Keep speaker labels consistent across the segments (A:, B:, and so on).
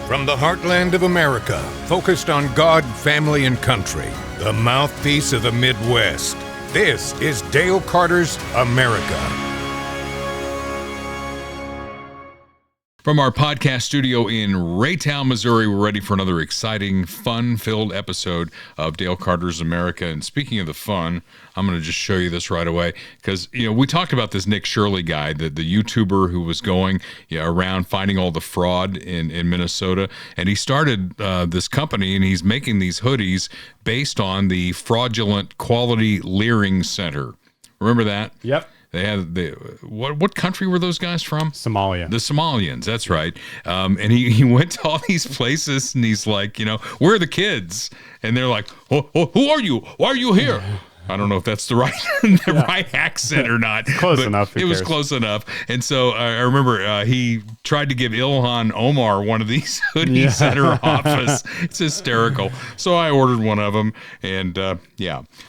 A: From the heartland of America, focused on God, family, and country, the mouthpiece of the Midwest. This is Dale Carter's America.
B: From our podcast studio in Raytown, Missouri, we're ready for another exciting, fun-filled episode of Dale Carter's America. And speaking of the fun, I'm going to just show you this right away because, we talked about this Nick Shirley guy, the YouTuber who was going around finding all the fraud in Minnesota. And he started this company, and he's making these hoodies based on the Fraudulent Quality Leering Center. Remember that?
C: Yep.
B: They had what country were those guys from?
C: Somalia.
B: The Somalians, that's right. And he went to all these places, and he's like, where are the kids? And they're like, who are you? Why are you here? I don't know if that's the right right accent or not.
C: Close enough.
B: It was close enough. And so I remember he tried to give Ilhan Omar one of these hoodies at her office. It's hysterical. So I ordered one of them. And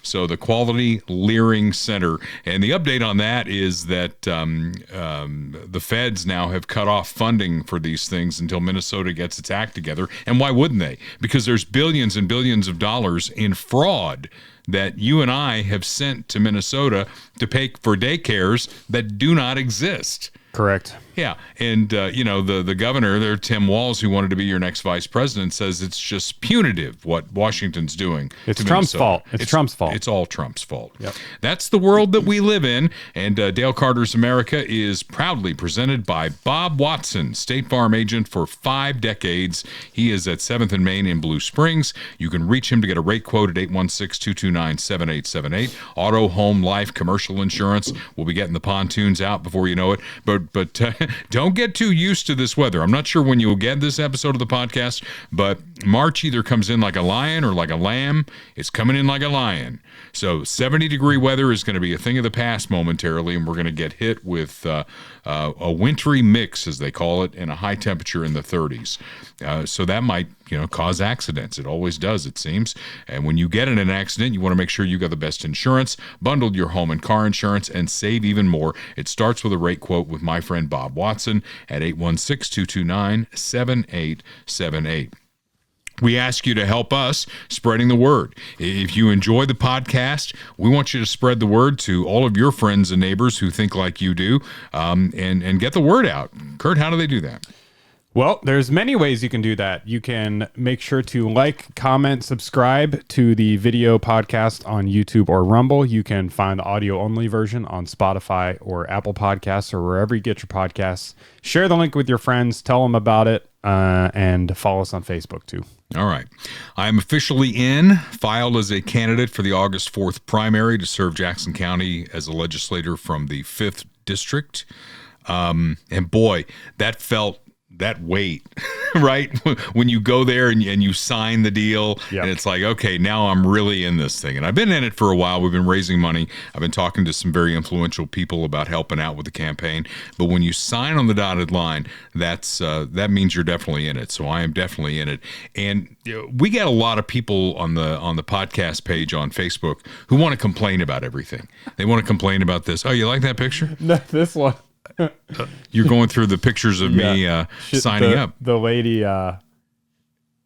B: so the Quality Leering Center. And the update on that is that the feds now have cut off funding for these things until Minnesota gets its act together. And why wouldn't they? Because there's billions and billions of dollars in fraud that you and I have sent to Minnesota to pay for daycares that do not exist.
C: Correct.
B: Yeah. And, the governor there, Tim Walz, who wanted to be your next vice president, says it's just punitive what Washington's doing.
C: It's Trump's fault. It's Trump's fault.
B: It's all Trump's fault.
C: Yep.
B: That's the world that we live in. And Dale Carter's America is proudly presented by Bob Watson, State Farm agent for 5 decades. He is at 7th and Main in Blue Springs. You can reach him to get a rate quote at 816-229-7878. Auto, home, life, commercial insurance. We'll be getting the pontoons out before you know it. But don't get too used to this weather. I'm not sure when you'll get this episode of the podcast, but March either comes in like a lion or like a lamb. It's coming in like a lion. So 70-degree weather is going to be a thing of the past momentarily, and we're going to get hit with a wintry mix, as they call it, and a high temperature in the 30s. So that might cause accidents. It always does, it seems. And when you get in an accident, you want to make sure you got the best insurance, bundled your home and car insurance, and save even more. It starts with a rate quote with my friend Bob Watson at 816-229-7878. We ask you to help us spreading the word. If you enjoy the podcast, we want you to spread the word to all of your friends and neighbors who think like you do, and get the word out. Kurt, how do they do that?
C: Well, there's many ways you can do that. You can make sure to like, comment, subscribe to the video podcast on YouTube or Rumble. You can find the audio-only version on Spotify or Apple Podcasts or wherever you get your podcasts. Share the link with your friends. Tell them about it, and follow us on Facebook, too.
B: All right. I am officially filed as a candidate for the August 4th primary to serve Jackson County as a legislator from the 5th District. And boy, that weight, right? When you go there and you sign the deal,
C: yep.
B: And it's like, okay, now I'm really in this thing. And I've been in it for a while. We've been raising money. I've been talking to some very influential people about helping out with the campaign. But when you sign on the dotted line, that means you're definitely in it. So I am definitely in it. And we get a lot of people on the podcast page on Facebook who want to complain about everything. They want to complain about this. Oh, you like that picture?
C: No, this one.
B: You're going through the pictures of me signing up.
C: The lady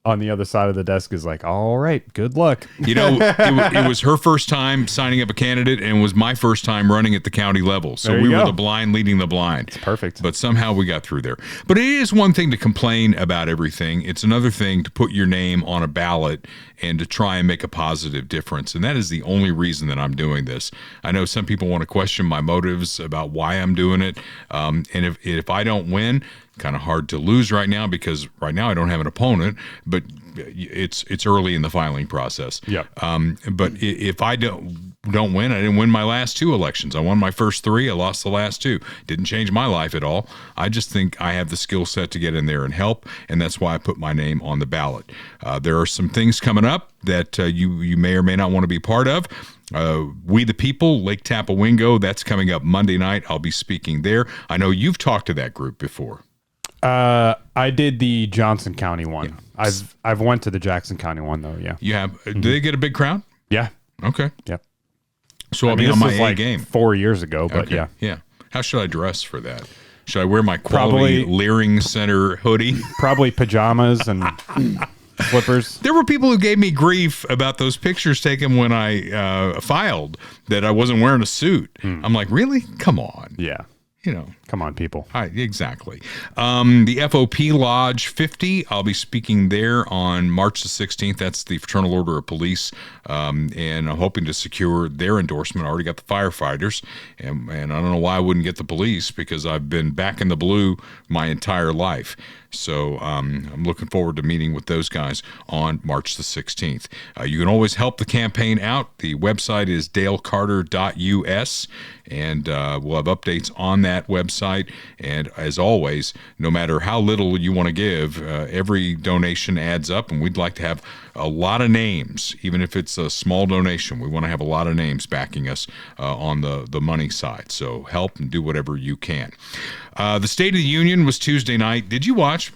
C: on the other side of the desk is like, all right, good luck.
B: It was her first time signing up a candidate, and was my first time running at the county level. So we were the blind leading the blind.
C: It's perfect.
B: But somehow we got through there. But it is one thing to complain about everything. It's another thing to put your name on a ballot and to try and make a positive difference. And that is the only reason that I'm doing this. I know some people want to question my motives about why I'm doing it. And if I don't win, kind of hard to lose right now, because right now I don't have an opponent, but it's early in the filing process.
C: Yep.
B: But if I don't win, I didn't win my last 2 elections. I won my first 3. I lost the last 2. Didn't change my life at all. I just think I have the skill set to get in there and help, and that's why I put my name on the ballot. There are some things coming up that you may or may not want to be part of. We the People, Lake Tapawingo, that's coming up Monday night. I'll be speaking there. I know you've talked to that group before.
C: I did the Johnson County one. Yeah. I've went to the Jackson County one though. Yeah.
B: You have? Mm-hmm. Do they get a big crowd?
C: Yeah.
B: Okay.
C: Yep.
B: So I'll be on my A game.
C: 4 years ago, but
B: okay.
C: yeah.
B: Yeah. How should I dress for that? Should I wear my quality
C: Probably-
B: Leering Center hoodie?
C: Probably pajamas and slippers.
B: There were people who gave me grief about those pictures taken when I filed that I wasn't wearing a suit. I'm like, really? Come on.
C: Yeah. Come on, people.
B: Exactly. The FOP Lodge 50, I'll be speaking there on March the 16th. That's the Fraternal Order of Police. And I'm hoping to secure their endorsement. I already got the firefighters. And I don't know why I wouldn't get the police, because I've been back in the blue my entire life. So I'm looking forward to meeting with those guys on March the 16th. You can always help the campaign out. The website is dalecarter.us, and we'll have updates on that website. And as always, no matter how little you want to give, every donation adds up, and we'd like to have a lot of names, even if it's a small donation. We want to have a lot of names backing us on the money side. So help and do whatever you can. The State of the Union was Tuesday night. Did you watch?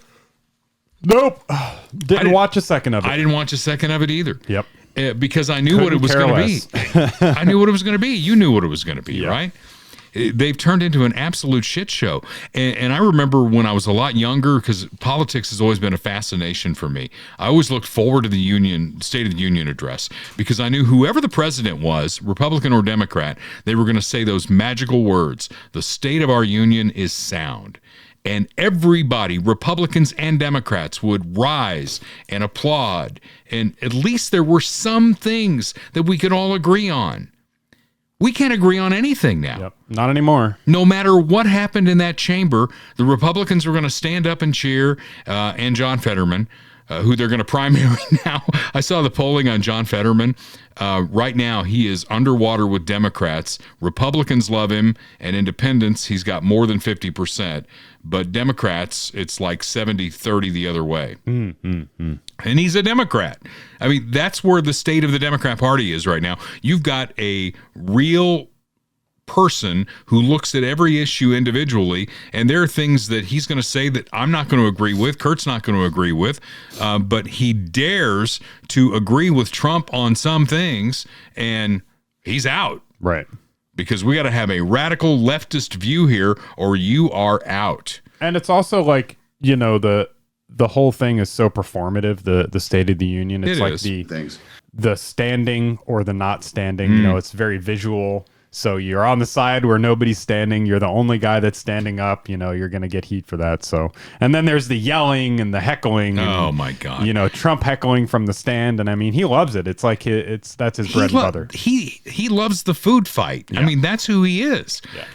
C: Nope. Didn't watch a second of it.
B: I didn't watch a second of it either.
C: Yep.
B: Because I knew what it was going to be. I knew what it was going to be. You knew what it was going to be, right? They've turned into an absolute shit show. And I remember when I was a lot younger, because politics has always been a fascination for me. I always looked forward to the State of the Union address, because I knew whoever the president was, Republican or Democrat, they were going to say those magical words: the state of our union is sound. And everybody, Republicans and Democrats, would rise and applaud. And at least there were some things that we could all agree on. We can't agree on anything now.
C: Yep. Not anymore.
B: No matter what happened in that chamber, the Republicans were going to stand up and cheer, and John Fetterman, who they're going to primary now. I saw the polling on John Fetterman. Right now, he is underwater with Democrats. Republicans love him, and independents, he's got more than 50%. But Democrats, it's like 70-30 the other way. And he's a Democrat. I mean, that's where the state of the Democrat Party is right now. You've got a real person who looks at every issue individually, and there are things that he's going to say that I'm not going to agree with, Kurt's not going to agree with, but he dares to agree with Trump on some things, and he's out.
C: Right.
B: Because we got to have a radical leftist view here, or you are out.
C: And it's also like, the whole thing is so performative, the State of the Union. It's like the standing or the not standing, it's very visual. So you're on the side where nobody's standing. You're the only guy that's standing up. You're going to get heat for that. So, and then there's the yelling and the heckling.
B: Oh my God.
C: Trump heckling from the stand. And I mean, he loves it. It's like that's his bread and butter.
B: He loves the food fight.
C: Yeah.
B: I mean, that's who he is.
C: Yeah.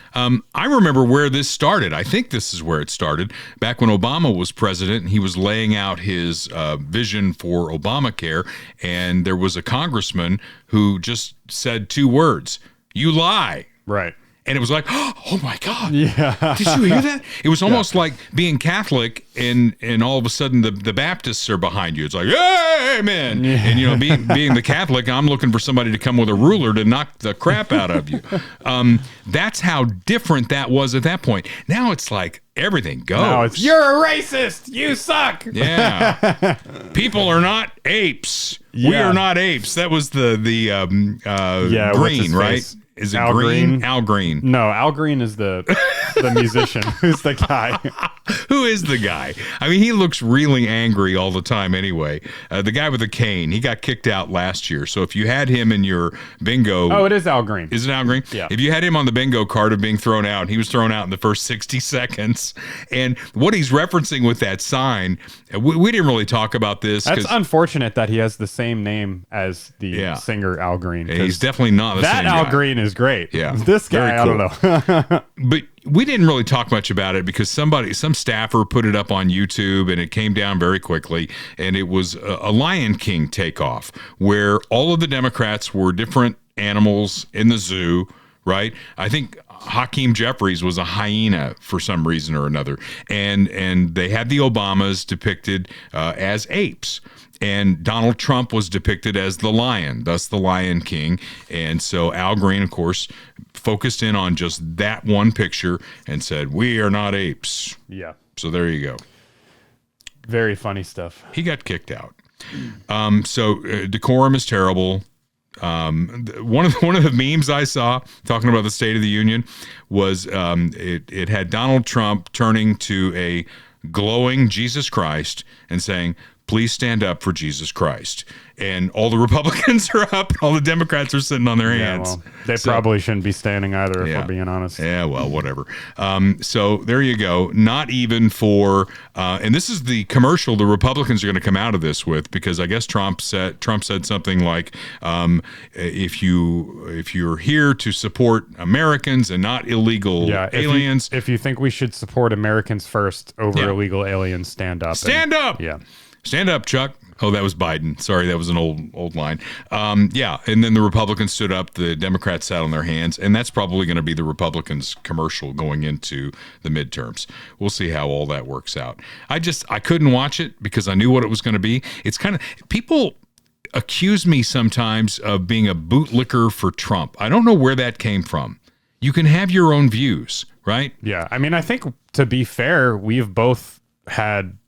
B: I remember where this started. I think this is where it started back when Obama was president, and he was laying out his vision for Obamacare. And there was a congressman who just said two words: "You lie."
C: Right.
B: And it was like, oh my God.
C: Yeah.
B: Did you hear that? It was almost like being Catholic and all of a sudden the Baptists are behind you. It's like, hey, amen. Yeah. And being the Catholic, I'm looking for somebody to come with a ruler to knock the crap out of you. That's how different that was at that point. Now it's like everything goes.
C: Now it's, you're a racist. You suck.
B: Yeah. People are not apes. Yeah. We are not apes. That was the Green, right? Is it
C: Al
B: Green? Al Green.
C: No, Al Green is the musician. Who's the guy?
B: Who is the guy? I mean, he looks really angry all the time anyway. The guy with the cane, he got kicked out last year. So if you had him in your bingo...
C: Oh, it is Al Green.
B: Is it Al Green?
C: Yeah.
B: If you had him on the bingo card of being thrown out, he was thrown out in the first 60 seconds. And what he's referencing with that sign, we didn't really talk about this.
C: That's unfortunate that he has the same name as the singer Al Green.
B: He's definitely not the same guy.
C: That Al Green is great.
B: Yeah.
C: This guy, cool. I don't know.
B: But we didn't really talk much about it because some staffer put it up on YouTube and it came down very quickly. And it was a Lion King takeoff where all of the Democrats were different animals in the zoo, right? I think Hakeem Jeffries was a hyena for some reason or another. And they had the Obamas depicted as apes. And Donald Trump was depicted as the lion, thus the Lion King. And so Al Green, of course, focused in on just that one picture and said, "We are not apes."
C: Yeah.
B: So there you go.
C: Very funny stuff.
B: He got kicked out. So decorum is terrible. One of the memes I saw talking about the State of the Union was it had Donald Trump turning to a glowing Jesus Christ and saying, "Please stand up for Jesus Christ." And all the Republicans are up, all the Democrats are sitting on their hands.
C: Well, they probably shouldn't be standing either, if we're being honest.
B: Yeah, well, whatever. So there you go. Not even for, and this is the commercial the Republicans are going to come out of this with, because I guess Trump said something like, if you're here to support Americans and not illegal aliens,
C: if you think we should support Americans first over illegal aliens, stand up.
B: Stand up.
C: Yeah.
B: Stand up, Chuck. Oh, that was Biden. Sorry, that was an old line. And then the Republicans stood up. The Democrats sat on their hands, and that's probably going to be the Republicans' commercial going into the midterms. We'll see how all that works out. I couldn't watch it because I knew what it was going to be. It's kind of, people accuse me sometimes of being a bootlicker for Trump. I don't know where that came from. You can have your own views, right?
C: Yeah. I mean, I think, to be fair, we've both had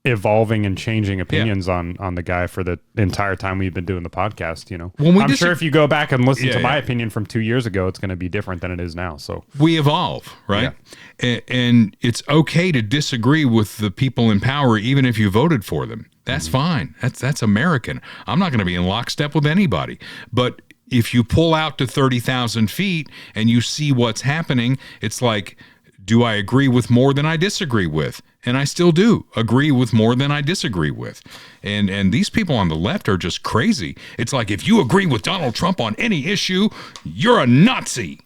C: evolving and changing opinions on the guy for the entire time we've been doing the podcast. I'm sure if you go back and listen to my opinion from 2 years ago, it's going to be different than it is now. So
B: we evolve, right? And it's okay to disagree with the people in power, even if you voted for them. That's fine. That's American. I'm not going to be in lockstep with anybody. But if you pull out to 30,000 feet and you see what's happening, it's like, do I agree with more than I disagree with? And I still do agree with more than I disagree with. And these people on the left are just crazy. It's like, if you agree with Donald Trump on any issue, you're a Nazi.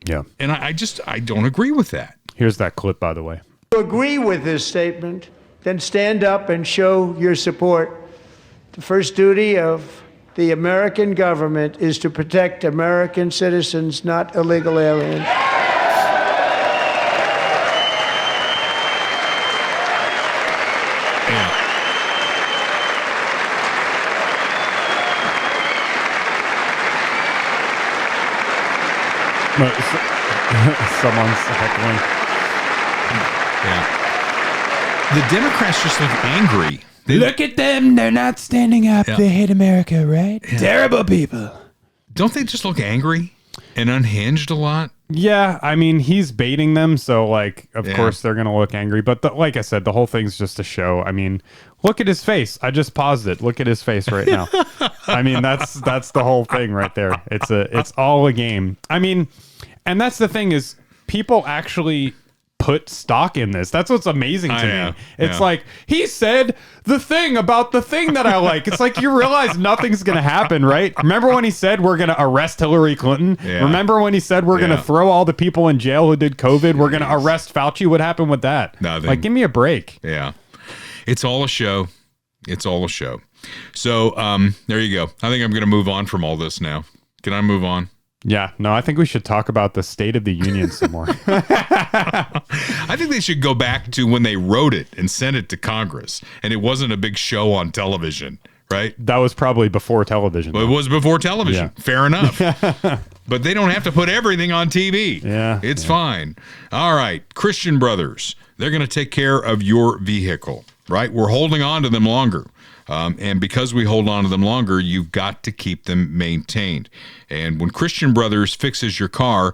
C: Yeah.
B: And I don't agree with that.
C: Here's that clip, by the way.
D: If you agree with this statement, then stand up and show your support. The first duty of the American government is to protect American citizens, not illegal aliens.
C: Someone's heckling.
B: Yeah. The Democrats just look angry.
C: Look at them. They're not standing up.
B: Yeah.
C: They hate America, right? Yeah. Terrible people.
B: Don't they just look angry and unhinged a lot?
C: Yeah. I mean, he's baiting them. So, of course, they're going to look angry. But like I said, the whole thing's just a show. I mean, look at his face. I just paused it. Look at his face right now. I mean, that's the whole thing right there. It's all a game. I mean, and that's the thing, is people actually put stock in this. That's what's amazing to me. It's like, he said the thing about the thing that I like. It's like, you realize nothing's going to happen, right? Remember when he said we're going to arrest Hillary Clinton? Yeah. Remember when he said we're going to throw all the people in jail who did COVID? We're going to arrest Fauci. What happened with that?
B: Nothing.
C: Like, give me a break.
B: Yeah. It's all a show. It's all a show. So there you go. I think I'm going to move on from all this now. Can I move on?
C: Yeah, no, I think we should talk about the State of the Union some more.
B: I think they should go back to when they wrote it and sent it to Congress, and it wasn't a big show on television, right?
C: That was probably before television.
B: Well, it was before television. Yeah. Fair enough. But they don't have to put everything on TV.
C: Yeah.
B: It's fine. All right. Christian Brothers, they're going to take care of your vehicle, right? We're holding on to them longer. And because we hold on to them longer, you've got to keep them maintained. And when Christian Brothers fixes your car,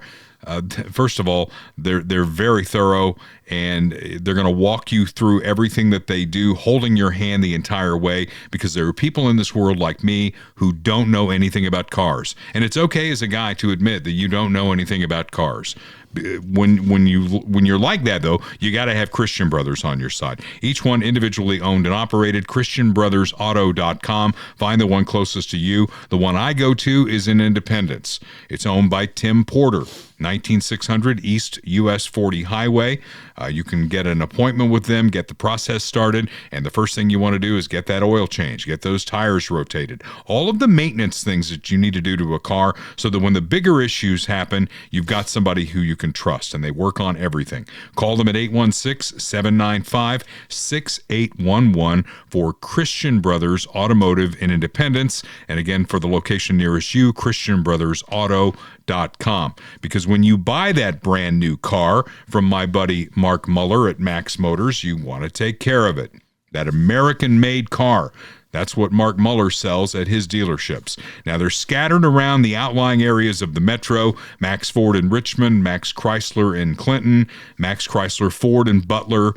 B: first of all, they're very thorough, and they're going to walk you through everything that they do, holding your hand the entire way, because there are people in this world like me who don't know anything about cars. And it's okay as a guy to admit that you don't know anything about cars. When you're like that, though, you got to have Christian Brothers on your side. Each one individually owned and operated. ChristianBrothersAuto.com. Find the one closest to you. The one I go to is in Independence. It's owned by Tim Porter, 19600 East US 40 Highway. You can get an appointment with them, get the process started, and the first thing you want to do is get that oil change, get those tires rotated, all of the maintenance things that you need to do to a car, so that when the bigger issues happen, you've got somebody who you can trust, and they work on everything. Call them at 816-795-6811 for Christian Brothers Automotive in Independence. And again, for the location nearest you, ChristianBrothersAuto.com. Because when you buy that brand new car from my buddy Mark Muller at Max Motors, you want to take care of it. That American-made car. That's what Mark Muller sells at his dealerships. Now, they're scattered around the outlying areas of the metro: Max Ford in Richmond, Max Chrysler in Clinton, Max Chrysler Ford in Butler,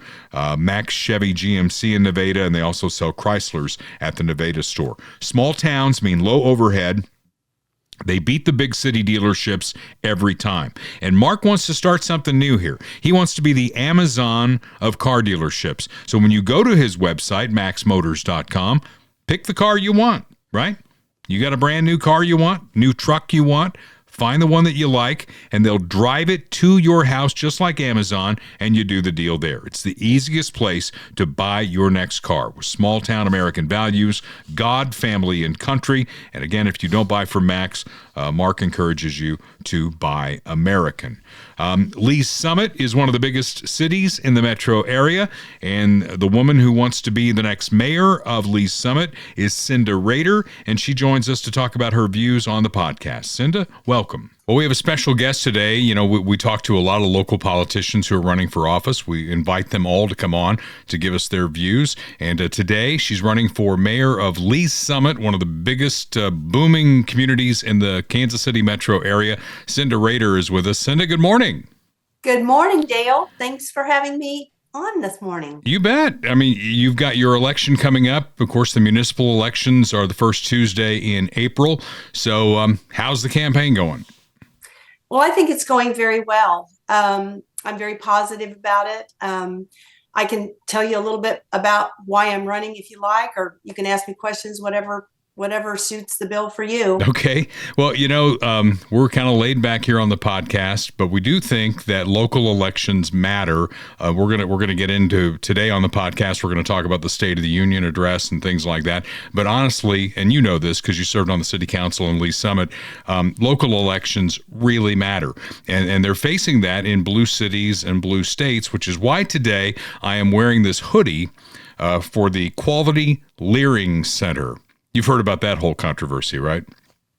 B: Max Chevy GMC in Nevada, and they also sell Chryslers at the Nevada store. Small towns mean low overhead. They beat the big city dealerships every time. And Mark wants to start something new here. He wants to be the Amazon of car dealerships. So when you go to his website, maxmotors.com, pick the car you want, right? You got a brand new car you want, new truck you want, find the one that you like, and they'll drive it to your house just like Amazon, and you do the deal there. It's the easiest place to buy your next car with small town American values, God, family, and country. And again, if you don't buy from Max, Mark encourages you to buy American. Lee's Summit is one of the biggest cities in the metro area, and the woman who wants to be the next mayor of Lee's Summit is Cynda Rader, and she joins us to talk about her views on the podcast. Cynda, welcome. Well, we have a special guest today. You know, we talk to a lot of local politicians who are running for office. We invite them all to come on to give us their views. And today she's running for mayor of Lee's Summit, one of the biggest booming communities in the Kansas City metro area. Cynda Rader is with us. Cynda, good morning.
E: Good morning, Dale. Thanks for having me on this morning.
B: You bet. I mean, you've got your election coming up. Of course, the municipal elections are the first Tuesday in April. So how's the campaign going?
E: Well, I think it's going very well. I'm very positive about it. I can tell you a little bit about why I'm running if you like, or you can ask me questions, whatever suits the bill for you.
B: Okay. Well, you know, we're kind of laid back here on the podcast, but we do think that local elections matter. We're gonna get into today on the podcast. We're going to talk about the State of the Union address and things like that. But honestly, and you know this because you served on the city council in Lee's Summit, local elections really matter, and they're facing that in blue cities and blue states, which is why today I am wearing this hoodie for the Quality Leering Center. You've heard about that whole controversy, right?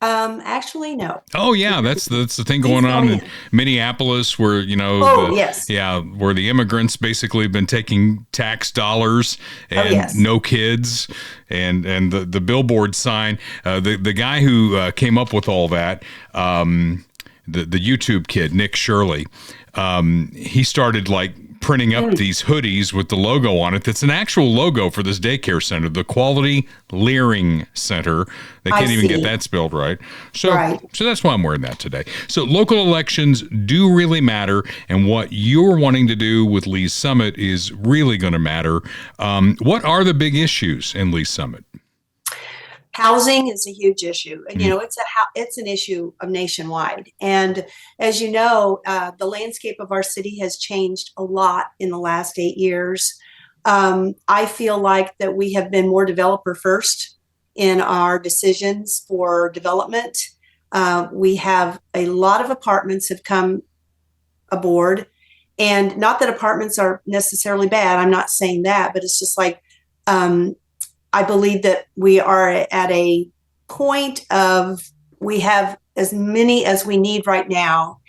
E: Actually, no.
B: Oh yeah, that's the thing going on in Minneapolis, where
E: yes,
B: where the immigrants basically have been taking tax dollars and no kids, and the billboard sign. The guy who came up with all that, the YouTube kid Nick Shirley, he started printing up these hoodies with the logo on it. That's an actual logo for this daycare center, the Quality Leering Center. They can't even get that spelled right. So that's why I'm wearing that today. So local elections do really matter, and what you're wanting to do with Lee's Summit is really going to matter. What are the big issues in Lee's Summit?
E: Housing is a huge issue. You know, it's an issue of nationwide. And as you know, the landscape of our city has changed a lot in the last 8 years. I feel like that we have been more developer first in our decisions for development. We have a lot of apartments have come aboard, and not that apartments are necessarily bad. I'm not saying that, but it's just I believe that we are at a point of we have as many as we need right now,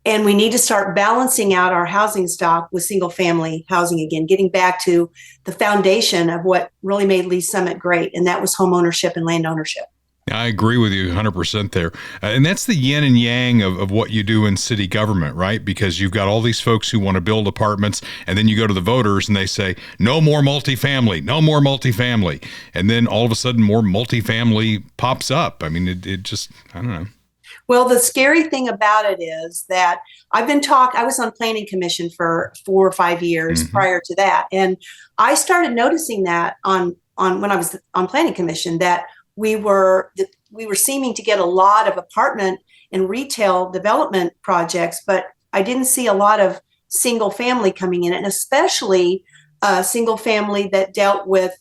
E: and we need to start balancing out our housing stock with single family housing again, getting back to the foundation of what really made Lee's Summit great, and that was home ownership and land ownership.
B: I agree with you 100% there. And that's the yin and yang of what you do in city government, right? Because you've got all these folks who want to build apartments, and then you go to the voters and they say, no more multifamily, no more multifamily. And then all of a sudden more multifamily pops up. I mean, it just, I don't know.
E: Well, the scary thing about it is that I was on planning commission for 4 or 5 years prior to that. And I started noticing that on when I was on planning commission, that we were seeming to get a lot of apartment and retail development projects, but I didn't see a lot of single family coming in, and especially single family that dealt with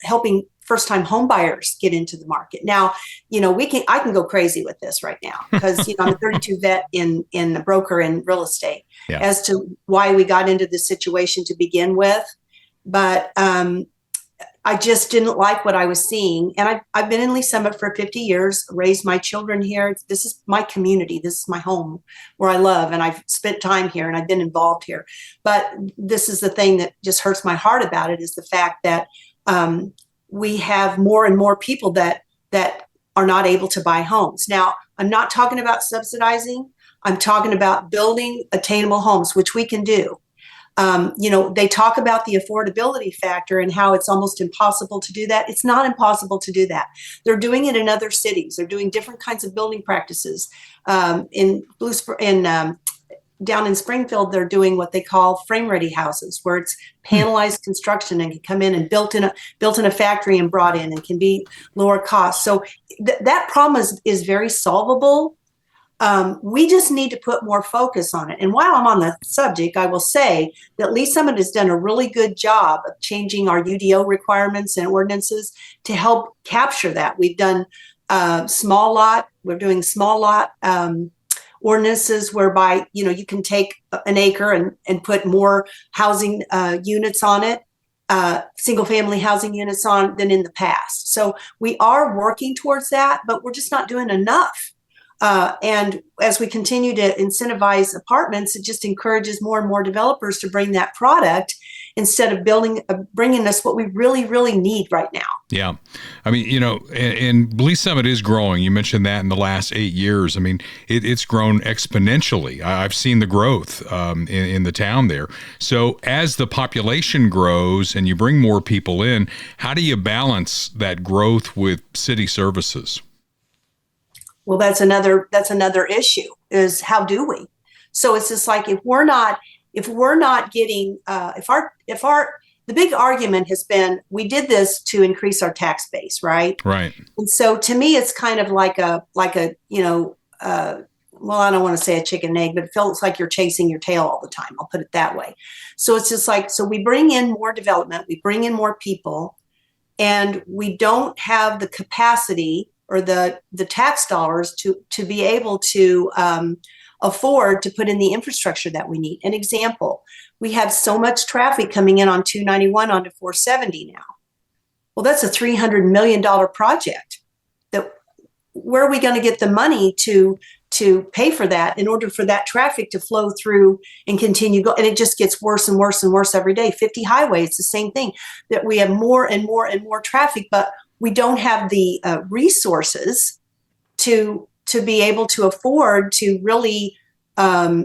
E: helping first-time home buyers get into the market. Now, you know, I can go crazy with this right now because I'm a 32 vet in a broker in real estate as to why we got into this situation to begin with, but I just didn't like what I was seeing. And I've been in Lee's Summit for 50 years, raised my children here. This is my community. This is my home where I love, and I've spent time here and I've been involved here. But this is the thing that just hurts my heart about it, is the fact that we have more and more people that are not able to buy homes. Now, I'm not talking about subsidizing. I'm talking about building attainable homes, which we can do. They talk about the affordability factor and how it's almost impossible to do that. It's not impossible to do that. They're doing it in other cities. They're doing different kinds of building practices. Down in Springfield, they're doing what they call frame-ready houses, where it's panelized construction and can come in and built in a factory and brought in and can be lower cost. So that problem is very solvable. We just need to put more focus on it. And while I'm on the subject, I will say that Lee Summit has done a really good job of changing our UDO requirements and ordinances to help capture that. We've done small lot. We're doing small lot ordinances whereby, you can take an acre and put more housing units on it, single family housing units on than in the past. So we are working towards that, but we're just not doing enough. And as we continue to incentivize apartments, it just encourages more and more developers to bring that product instead of bringing us what we really, really need right now.
B: Yeah. I mean, and Lee Summit is growing. You mentioned that in the last 8 years. I mean, it's grown exponentially. I've seen the growth in the town there. So as the population grows and you bring more people in, how do you balance that growth with city services?
E: Well, that's another issue, is how do we? So it's just like, if we're not getting, the big argument has been, we did this to increase our tax base, right?
B: Right.
E: And so to me, it's kind of like a well, I don't want to say a chicken and egg, but it feels like you're chasing your tail all the time. I'll put it that way. So it's just like, so we bring in more development, we bring in more people, and we don't have the capacity or the tax dollars to be able to afford to put in the infrastructure that we need. An example, we have so much traffic coming in on 291 onto 470 now. Well, that's a $300 million project. Where are we going to get the money to pay for that in order for that traffic to flow through and continue go? And it just gets worse and worse and worse every day. 50 highway, it's the same thing, that we have more and more and more traffic, but we don't have the resources to be able to afford to really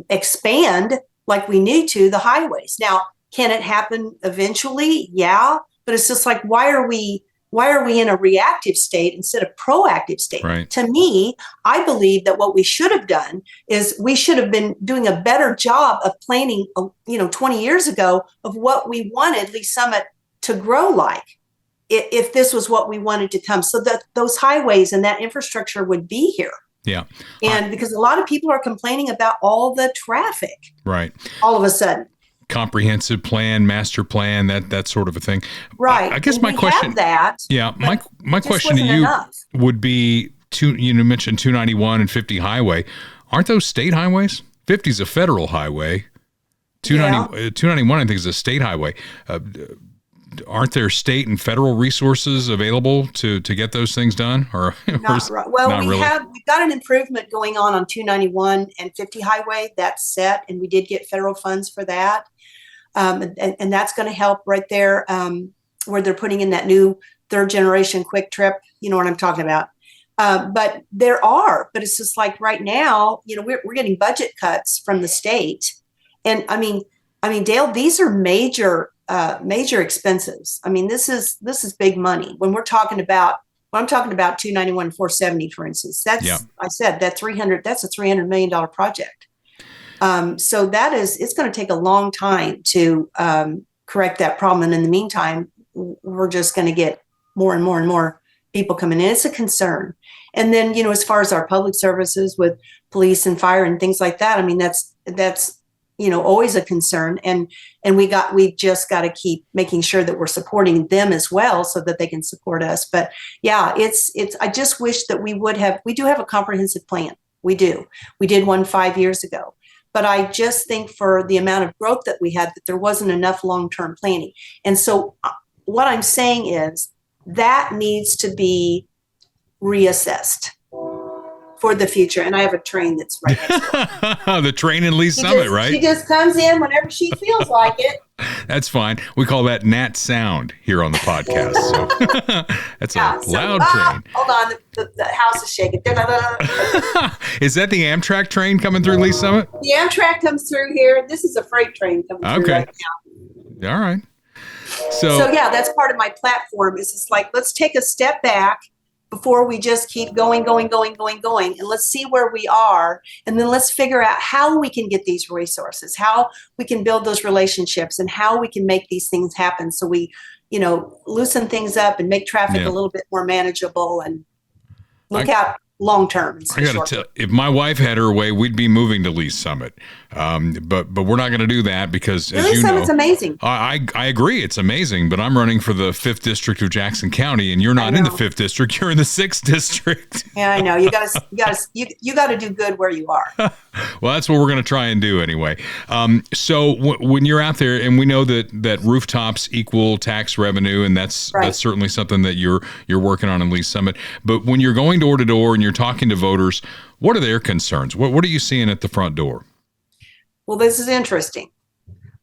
E: expand like we need to the highways. Now, can it happen eventually? Yeah, but it's just like, why are we in a reactive state instead of proactive state?
B: Right.
E: To me, I believe that what we should have done is we should have been doing a better job of planning, 20 years ago, of what we wanted Lee Summit to grow like, if this was what we wanted to come, so that those highways and that infrastructure would be here.
B: Yeah.
E: And because a lot of people are complaining about all the traffic.
B: Right.
E: All of a sudden.
B: Comprehensive plan, master plan, that sort of a thing.
E: Right.
B: I guess
E: and
B: my question.
E: Have that.
B: Yeah. My question to you
E: enough.
B: would be, you mentioned 291 and 50 highway. Aren't those state highways? 50 is a federal highway. 291, I think, is a state highway. Aren't there state and federal resources available to get those things done? Or
E: not right. Well, we've got an improvement going on 291 and 50 highway. That's set, and we did get federal funds for that. And that's going to help right there, where they're putting in that new third generation quick trip. You know what I'm talking about. But it's just like right now, we're getting budget cuts from the state. And I mean, Dale, these are major expenses. I mean, this is big money. When I'm talking about 291 and 470, for instance, I said that's a $300 million project. So it's going to take a long time to correct that problem. And in the meantime, we're just going to get more and more and more people coming in. It's a concern. And then, as far as our public services with police and fire and things like that, I mean, that's always a concern. And we just got to keep making sure that we're supporting them as well so that they can support us. But yeah, I just wish that we do have a comprehensive plan. We do. We did one 5 years ago. But I just think for the amount of growth that we had, that there wasn't enough long-term planning. And so what I'm saying is that needs to be reassessed. for the future. And I have a train that's right next door.
B: The train in Lee Summit, right?
E: She just comes in whenever she feels like it.
B: That's fine. We call that Nat sound here on the podcast. So that's a loud train.
E: Hold on. The house is shaking.
B: Is that the Amtrak train coming through Lee Summit?
E: The Amtrak comes through here. This is a freight train coming through right now.
B: All right.
E: So yeah, that's part of my platform is it's like, let's take a step back before we just keep going. And let's see where we are. And then let's figure out how we can get these resources, how we can build those relationships and how we can make these things happen. So we, loosen things up and make traffic a little bit more manageable and look out long-term.
B: I got to tell, if my wife had her way, we'd be moving to Lee Summit. But we're not going to do that because, as you know,
E: Summit's amazing.
B: I agree, it's amazing. But I'm running for the 5th district of Jackson County, and you're not in the 5th district. You're in the 6th district.
E: Yeah, I know. You got to do good where you are.
B: Well, that's what we're going to try and do anyway. So when you're out there, and we know that rooftops equal tax revenue, and that's certainly something that you're working on in Lee Summit. But when you're going door to door and you're talking to voters, what are their concerns? What are you seeing at the front door?
E: Well, this is interesting.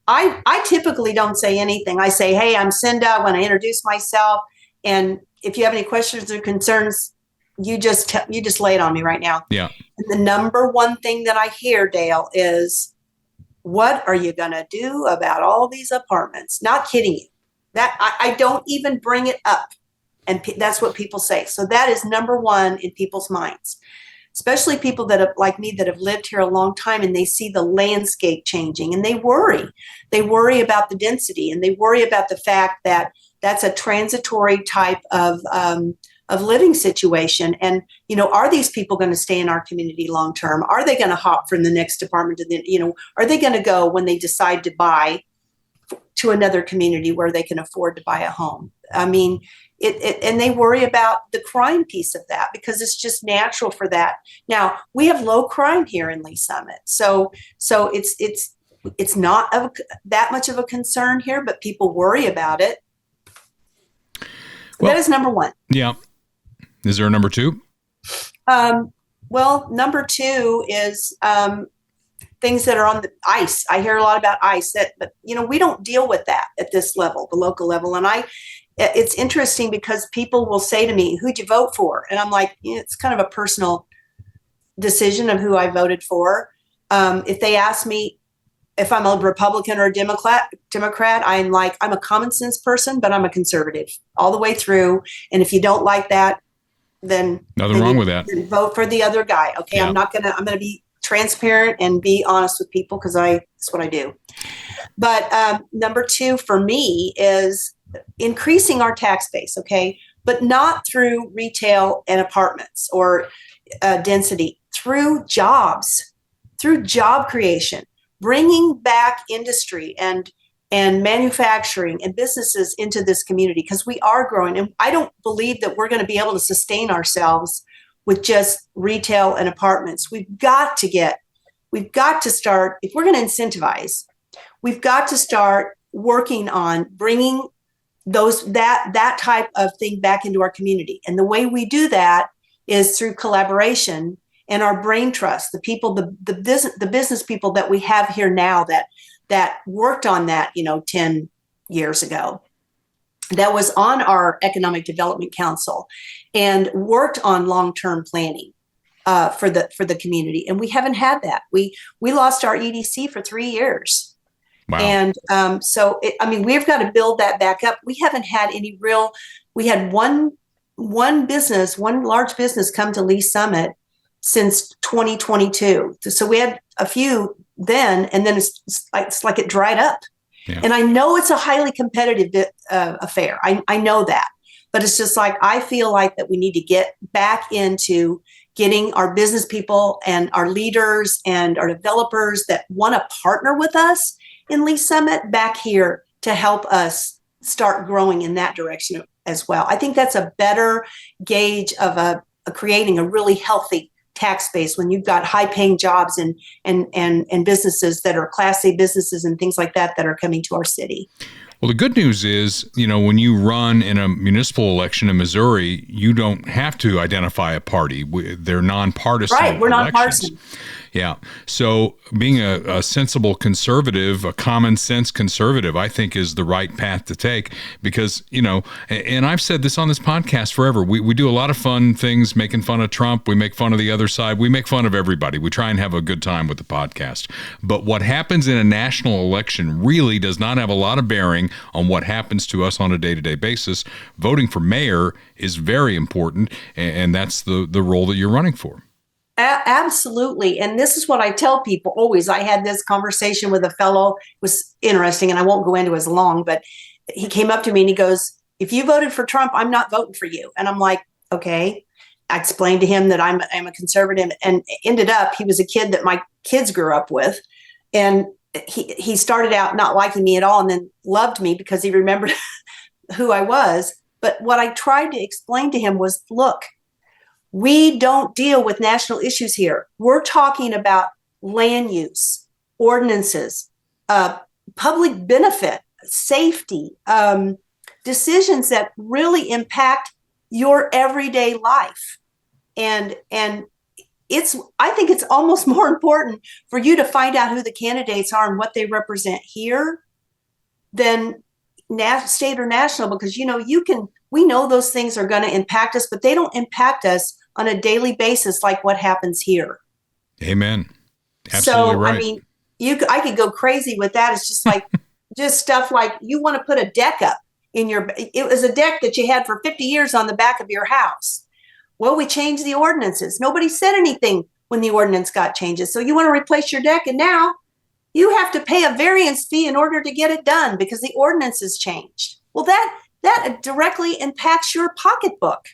E: I typically don't say anything. I say, hey, I'm Cynda when I introduce myself. And if you have any questions or concerns, you just lay it on me right now.
B: Yeah.
E: And the number one thing that I hear, Dale, is what are you going to do about all these apartments? Not kidding you. That I don't even bring it up. And that's what people say. So that is number one in people's minds, especially people that have, like me, that have lived here a long time, and they see the landscape changing and they worry. They worry about the density, and they worry about the fact that that's a transitory type of living situation. And, are these people going to stay in our community long term? Are they going to hop from the next apartment to the, are they going to go when they decide to buy to another community where they can afford to buy a home? I mean, and they worry about the crime piece of that because it's just natural for that. Now, we have low crime here in Lee Summit. So it's not that much of a concern here, but people worry about it. Well, that is number one.
B: Yeah. Is there a number two?
E: Well, number two is things that are on the ICE. I hear a lot about ICE, but we don't deal with that at this level, the local level. And it's interesting because people will say to me, who'd you vote for? And I'm like, it's kind of a personal decision of who I voted for. If they ask me if I'm a Republican or a Democrat, I'm a common sense person, but I'm a conservative all the way through. And if you don't like that, then
B: nothing wrong with that.
E: Vote for the other guy. Okay. Yeah. I'm going to be transparent and be honest with people because that's what I do. But number two for me is increasing our tax base, okay, but not through retail and apartments or density, through jobs, through job creation, bringing back industry and manufacturing and businesses into this community because we are growing. And I don't believe that we're going to be able to sustain ourselves with just retail and apartments. We've got to start, if we're going to incentivize, we've got to start working on bringing that type of thing back into our community. And the way we do that is through collaboration and our brain trust, the people, the business people that we have here now that worked on that, 10 years ago, that was on our Economic Development Council and worked on long-term planning for the community. And we haven't had that. We lost our EDC for 3 years.
B: Wow.
E: And we've got to build that back up. We haven't had we had one large business come to Lee Summit since 2022. So we had a few then, and then it's like it dried up. Yeah. And I know it's a highly competitive affair. I know that, but it's just like, I feel like that we need to get back into getting our business people and our leaders and our developers that want to partner with us in Lee Summit back here to help us start growing in that direction as well. I think that's a better gauge of creating a really healthy tax base when you've got high-paying jobs and businesses that are Class A businesses and things like that are coming to our city.
B: Well, the good news is, when you run in a municipal election in Missouri, you don't have to identify a party. They're nonpartisan.
E: Right, we're
B: elections.
E: nonpartisan.
B: Yeah. So being a sensible conservative, a common sense conservative, I think is the right path to take because, and I've said this on this podcast forever. We do a lot of fun things, making fun of Trump. We make fun of the other side. We make fun of everybody. We try and have a good time with the podcast. But what happens in a national election really does not have a lot of bearing on what happens to us on a day-to-day basis. Voting for mayor is very important, and that's the role that you're running for.
E: Absolutely. And this is what I tell people always. I had this conversation with a fellow, it was interesting, and I won't go into it as long, but he came up to me and he goes, if you voted for Trump, I'm not voting for you. And I'm like, okay. I explained to him that I'm a conservative, and ended up, he was a kid that my kids grew up with. And he started out not liking me at all and then loved me because he remembered who I was. But what I tried to explain to him was, look, we don't deal with national issues here. We're talking about land use, ordinances, public benefit, safety, decisions that really impact your everyday life. And I think it's almost more important for you to find out who the candidates are and what they represent here than state or national, because we know those things are going to impact us, but they don't impact us on a daily basis like what happens here.
B: Amen. Absolutely
E: so,
B: right.
E: I mean, I could go crazy with that. It's just like, just stuff like you want to put a deck up it was a deck that you had for 50 years on the back of your house. Well, we changed the ordinances. Nobody said anything when the ordinance got changes. So you want to replace your deck, and now you have to pay a variance fee in order to get it done because the ordinance has changed. Well, that directly impacts your pocketbook.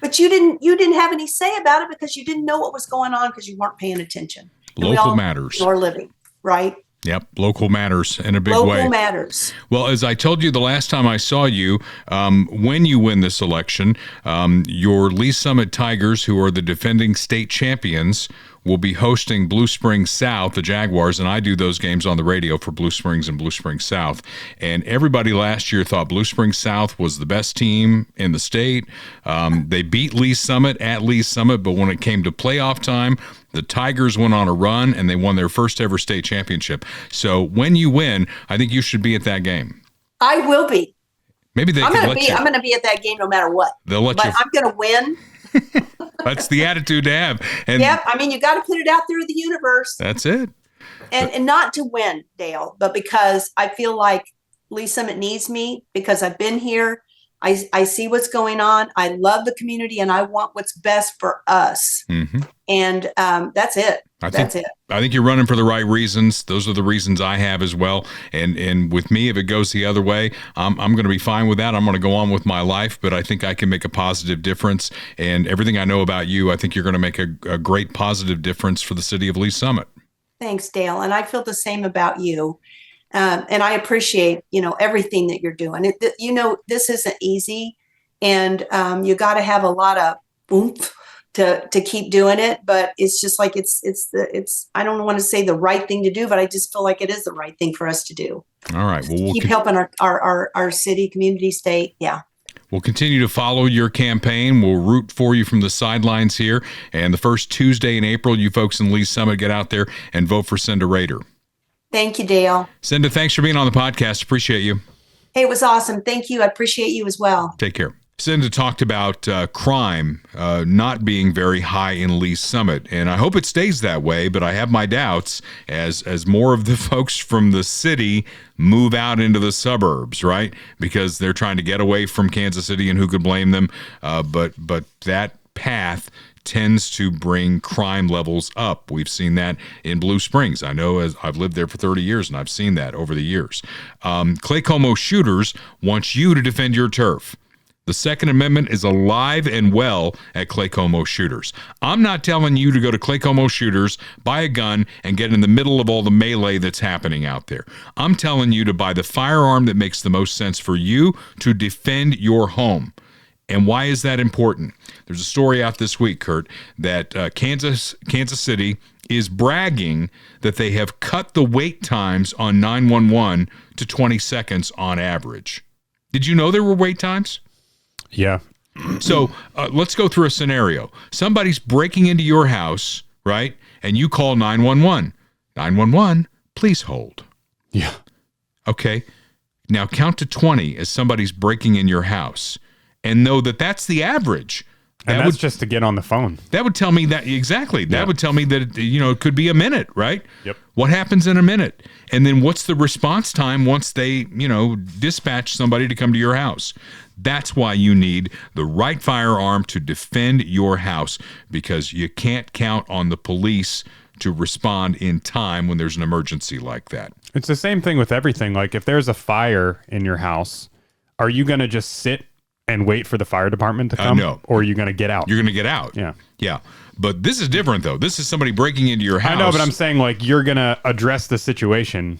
E: But you didn't have any say about it because you didn't know what was going on because you weren't paying attention.
B: Local matters.
E: Or living, right?
B: Yep, local matters in a big way.
E: Local matters.
B: Well, as I told you the last time I saw you, when you win this election, your Lee Summit Tigers, who are the defending state champions, will be hosting Blue Springs South, the Jaguars, and I do those games on the radio for Blue Springs and Blue Springs South. And everybody last year thought Blue Springs South was the best team in the state. They beat Lee Summit at Lee Summit, but when it came to playoff time, the Tigers went on a run and they won their first ever state championship. So when you win, I think you should be at that game.
E: I will be.
B: Maybe I'm going
E: to be at that game no matter what.
B: They'll let you.
E: I'm going to win.
B: That's the attitude to have. And
E: yep. I mean, you got to put it out there to the universe.
B: That's it.
E: And not to win, Dale, but because I feel like Lee Summit needs me because I've been here. I see what's going on. I love the community and I want what's best for us. Mm-hmm. And that's it. I
B: think you're running for the right reasons. Those are the reasons I have as well. And with me, if it goes the other way, I'm going to be fine with that. I'm going to go on with my life, but I think I can make a positive difference. And everything I know about you, I think you're going to make a great positive difference for the city of Lee Summit.
E: Thanks, Dale. And I feel the same about you. And I appreciate, everything that you're doing. This isn't easy, and you got to have a lot of oomph to keep doing it. But it's just like it's I don't want to say the right thing to do, but I just feel like it is the right thing for us to do.
B: All right. Well, we'll
E: keep helping our city, community, state. Yeah.
B: We'll continue to follow your campaign. We'll root for you from the sidelines here. And the first Tuesday in April, you folks in Lee Summit, get out there and vote for Cynda Rader.
E: Thank you, Dale.
B: Cynda, thanks for being on the podcast. Appreciate you.
E: Hey, it was awesome. Thank you. I appreciate you as well.
B: Take care. Cynda talked about crime not being very high in Lee Summit, and I hope it stays that way, but I have my doubts as more of the folks from the city move out into the suburbs, right? Because they're trying to get away from Kansas City, and who could blame them? But that path tends to bring crime levels up. We've seen that in Blue Springs. I know, as I've lived there for 30 years, and I've seen that over the years. Clay Como Shooters wants you to defend your turf. The Second Amendment is alive and well at Clay Como Shooters. I'm not telling you to go to Clay Como Shooters, buy a gun, and get in the middle of all the melee that's happening out there. I'm telling you to buy the firearm that makes the most sense for you to defend your home. And why is that important? There's a story out this week, Kurt, that Kansas City is bragging that they have cut the wait times on 911 to 20 seconds on average. Did you know there were wait times?
C: Yeah.
B: So let's go through a scenario. Somebody's breaking into your house, right? And you call 911. 911, please hold.
C: Yeah.
B: Okay. Now count to 20 as somebody's breaking in your house and know that that's the average.
C: And that's just to get on the phone.
B: That would tell me that exactly. That would tell me that, it could be a minute, right?
C: Yep.
B: What happens in a minute? And then what's the response time once they, dispatch somebody to come to your house? That's why you need the right firearm to defend your house, because you can't count on the police to respond in time when there's an emergency like that.
C: It's the same thing with everything. Like if there's a fire in your house, are you going to just sit and wait for the fire department to come?
B: No.
C: Or are you going to get out?
B: You're going to get out.
C: Yeah.
B: Yeah. But this is different, though. This is somebody breaking into your house.
C: I know, but I'm saying like you're going to address the situation.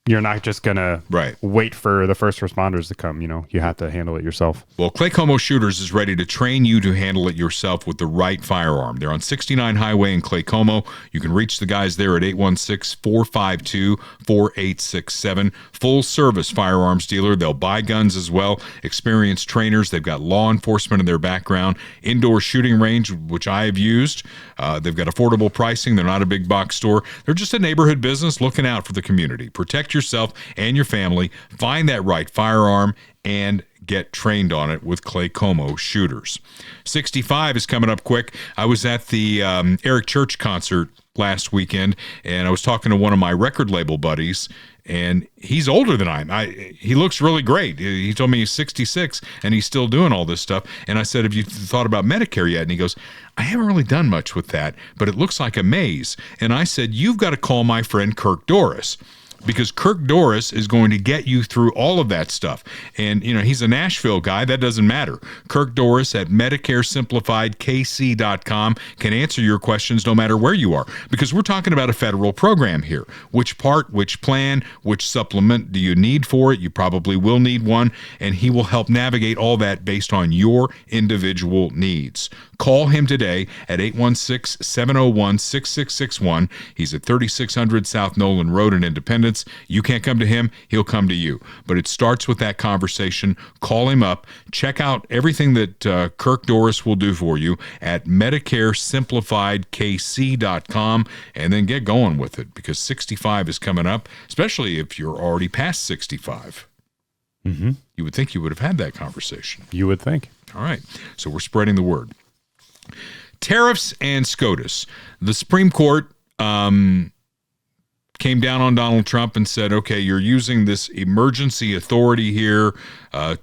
C: You're not just going to wait for the first responders to come. You have to handle it yourself.
B: Well, Clay Como Shooters is ready to train you to handle it yourself with the right firearm. They're on 69 Highway in Clay Como. You can reach the guys there at 816-452-4867. Full service firearms dealer. They'll buy guns as well. Experienced trainers. They've got law enforcement in their background. Indoor shooting range, which I have used. They've got affordable pricing. They're not a big box store. They're just a neighborhood business looking out for the community. Protect yourself and your family. Find that right firearm and get trained on it with Clay Como Shooters. 65 is coming up quick. I was at the Eric Church concert last weekend, and I was talking to one of my record label buddies, and he's older than I am. He looks really great. He told me he's 66, and he's still doing all this stuff. And I said, have you thought about Medicare yet? And he goes, I haven't really done much with that, but it looks like a maze. And I said, you've got to call my friend Kirk Doris, because Kirk Doris is going to get you through all of that stuff. And, he's a Nashville guy. That doesn't matter. Kirk Doris at MedicareSimplifiedKC.com can answer your questions no matter where you are, because we're talking about a federal program here. Which part, which plan, which supplement do you need for it? You probably will need one, and he will help navigate all that based on your individual needs. Call him today at 816-701-6661. He's at 3600 South Nolan Road in Independence. You can't come to him, he'll come to you. But it starts with that conversation. Call him up. Check out everything that Kirk Doris will do for you at MedicareSimplifiedKC.com, and then get going with it, because 65 is coming up, especially if you're already past 65.
C: Mm-hmm.
B: You would think you would have had that conversation.
C: You would think.
B: All right. So we're spreading the word. Tariffs and SCOTUS. The Supreme Court came down on Donald Trump and said, okay, you're using this emergency authority here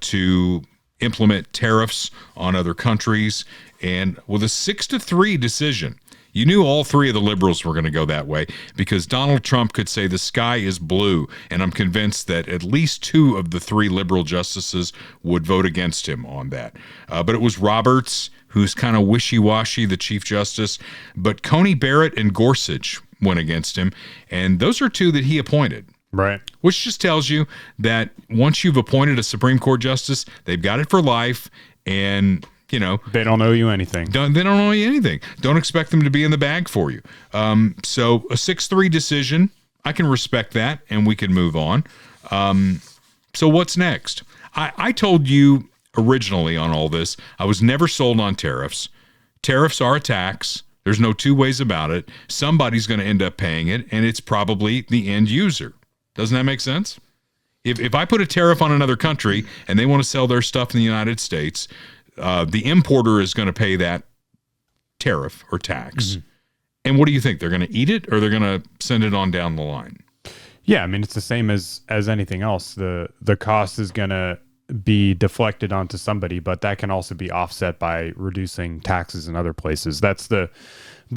B: to implement tariffs on other countries. And with a 6-3 decision, you knew all three of the liberals were going to go that way, because Donald Trump could say the sky is blue, and I'm convinced that at least 2 of the 3 liberal justices would vote against him on that. But it was Roberts, who's kind of wishy-washy, the Chief Justice, but Coney Barrett and Gorsuch went against him, and those are 2 that he appointed.
C: Right.
B: Which just tells you that once you've appointed a Supreme Court justice, they've got it for life, and they don't owe you anything. They don't owe you anything. Don't expect them to be in the bag for you. So a 6-3 decision, I can respect that, and we can move on. So what's next? I told you originally on all this, I was never sold on tariffs. Tariffs are a tax. There's no 2 ways about it. Somebody's going to end up paying it, and it's probably the end user. Doesn't that make sense? If I put a tariff on another country and they want to sell their stuff in the United States, the importer is going to pay that tariff or tax. Mm-hmm. And what do you think? They're going to eat it, or they're going to send it on down the line?
C: Yeah, I mean, it's the same as anything else. The cost is going to be deflected onto somebody, but that can also be offset by reducing taxes in other places. That's the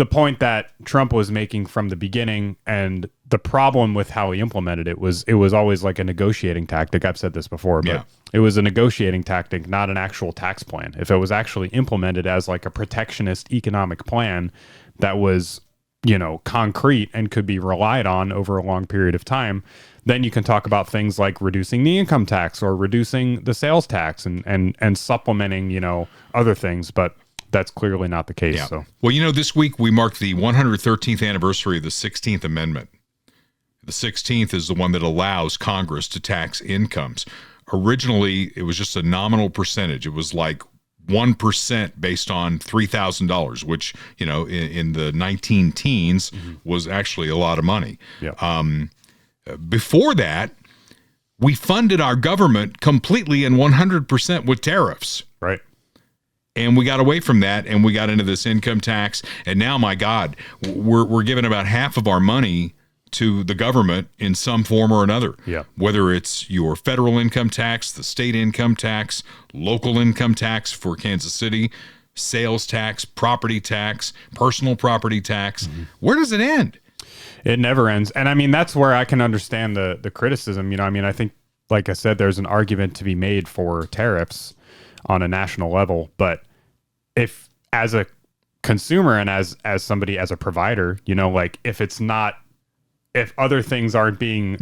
C: point that Trump was making from the beginning, and the problem with how he implemented it was always like a negotiating tactic. I've said this before, but it was a negotiating tactic, not an actual tax plan. If it was actually implemented as like a protectionist economic plan that was, concrete and could be relied on over a long period of time, then you can talk about things like reducing the income tax or reducing the sales tax and supplementing, other things. But that's clearly not the case.
B: Yeah.
C: So,
B: well, this week we marked the 113th anniversary of the 16th Amendment. The 16th is the one that allows Congress to tax incomes. Originally, it was just a nominal percentage. It was like 1% based on $3,000, which, in the 19 teens was actually a lot of money.
C: yeah.
B: Before that, we funded our government completely and 100% with tariffs.
C: Right.
B: And we got away from that, and we got into this income tax. And now, my God, we're giving about half of our money to the government in some form or another.
C: Yeah.
B: Whether it's your federal income tax, the state income tax, local income tax for Kansas City, sales tax, property tax, personal property tax. Where does it end?
C: It never ends. And I mean, that's where I can understand the criticism. I think, like I said, there's an argument to be made for tariffs on a national level. But if, as a consumer and as somebody, as a provider, if other things aren't being,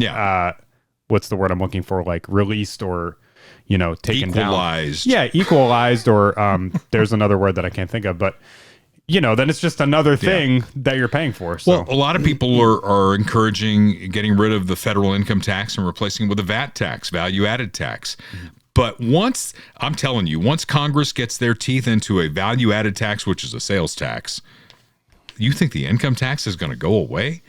C: what's the word I'm looking for? Like released or, taken
B: Equalized.
C: down. Yeah, equalized, or there's another word that I can't think of, but then it's just another thing that you're paying for. So.
B: Well, a lot of people are encouraging getting rid of the federal income tax and replacing it with a VAT tax, value-added tax. But once Congress gets their teeth into a value-added tax, which is a sales tax, you think the income tax is going to go away?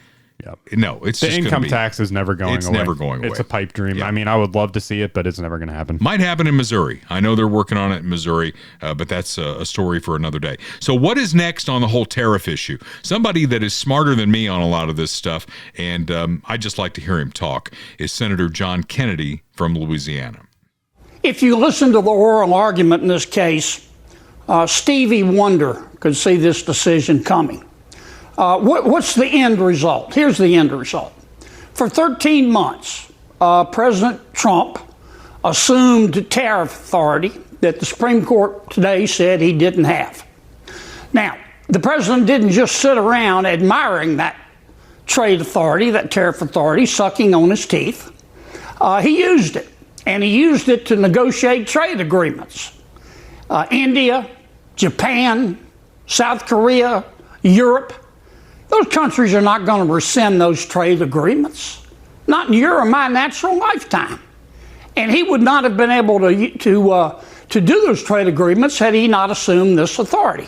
C: Yep.
B: No, it's
C: the
B: just
C: income tax is never going away.
B: It's never going away.
C: It's a pipe dream.
B: Yeah.
C: I would love to see it, but it's never going to happen.
B: Might happen in Missouri. I know they're working on it in Missouri, but that's a story for another day. So what is next on the whole tariff issue? Somebody that is smarter than me on a lot of this stuff, and I just like to hear him talk, is Senator John Kennedy from Louisiana.
F: If you listen to the oral argument in this case, Stevie Wonder could see this decision coming. What's the end result? Here's the end result. For 13 months, President Trump assumed tariff authority that the Supreme Court today said he didn't have. Now, the president didn't just sit around admiring that trade authority, that tariff authority, sucking on his teeth. He used it, and he used it to negotiate trade agreements. India, Japan, South Korea, Europe, those countries are not going to rescind those trade agreements, not in your or my natural lifetime. And he would not have been able to do those trade agreements had he not assumed this authority.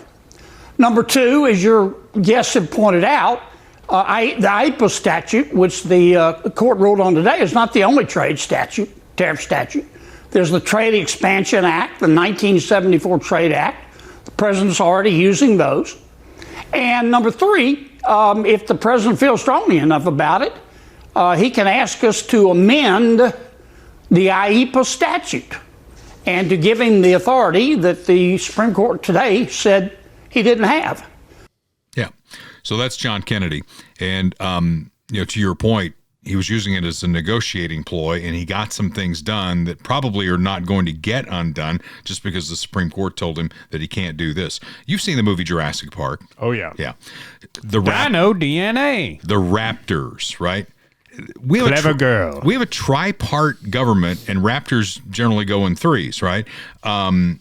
F: Number two, as your guests have pointed out, the IEPA statute, which the court ruled on today, is not the only trade statute, tariff statute. There's the Trade Expansion Act, the 1974 Trade Act. The president's already using those. And number three, if the president feels strongly enough about it, he can ask us to amend the IEPA statute and to give him the authority that the Supreme Court today said he didn't have.
B: Yeah. So that's John Kennedy. And, to your point, he was using it as a negotiating ploy, and he got some things done that probably are not going to get undone just because the Supreme Court told him that he can't do this. You've seen the movie Jurassic Park.
C: Oh, yeah.
B: Yeah.
C: Dino DNA.
B: The Raptors, right? We have
C: Clever girl.
B: We have a tripart government, and Raptors generally go in threes, right? And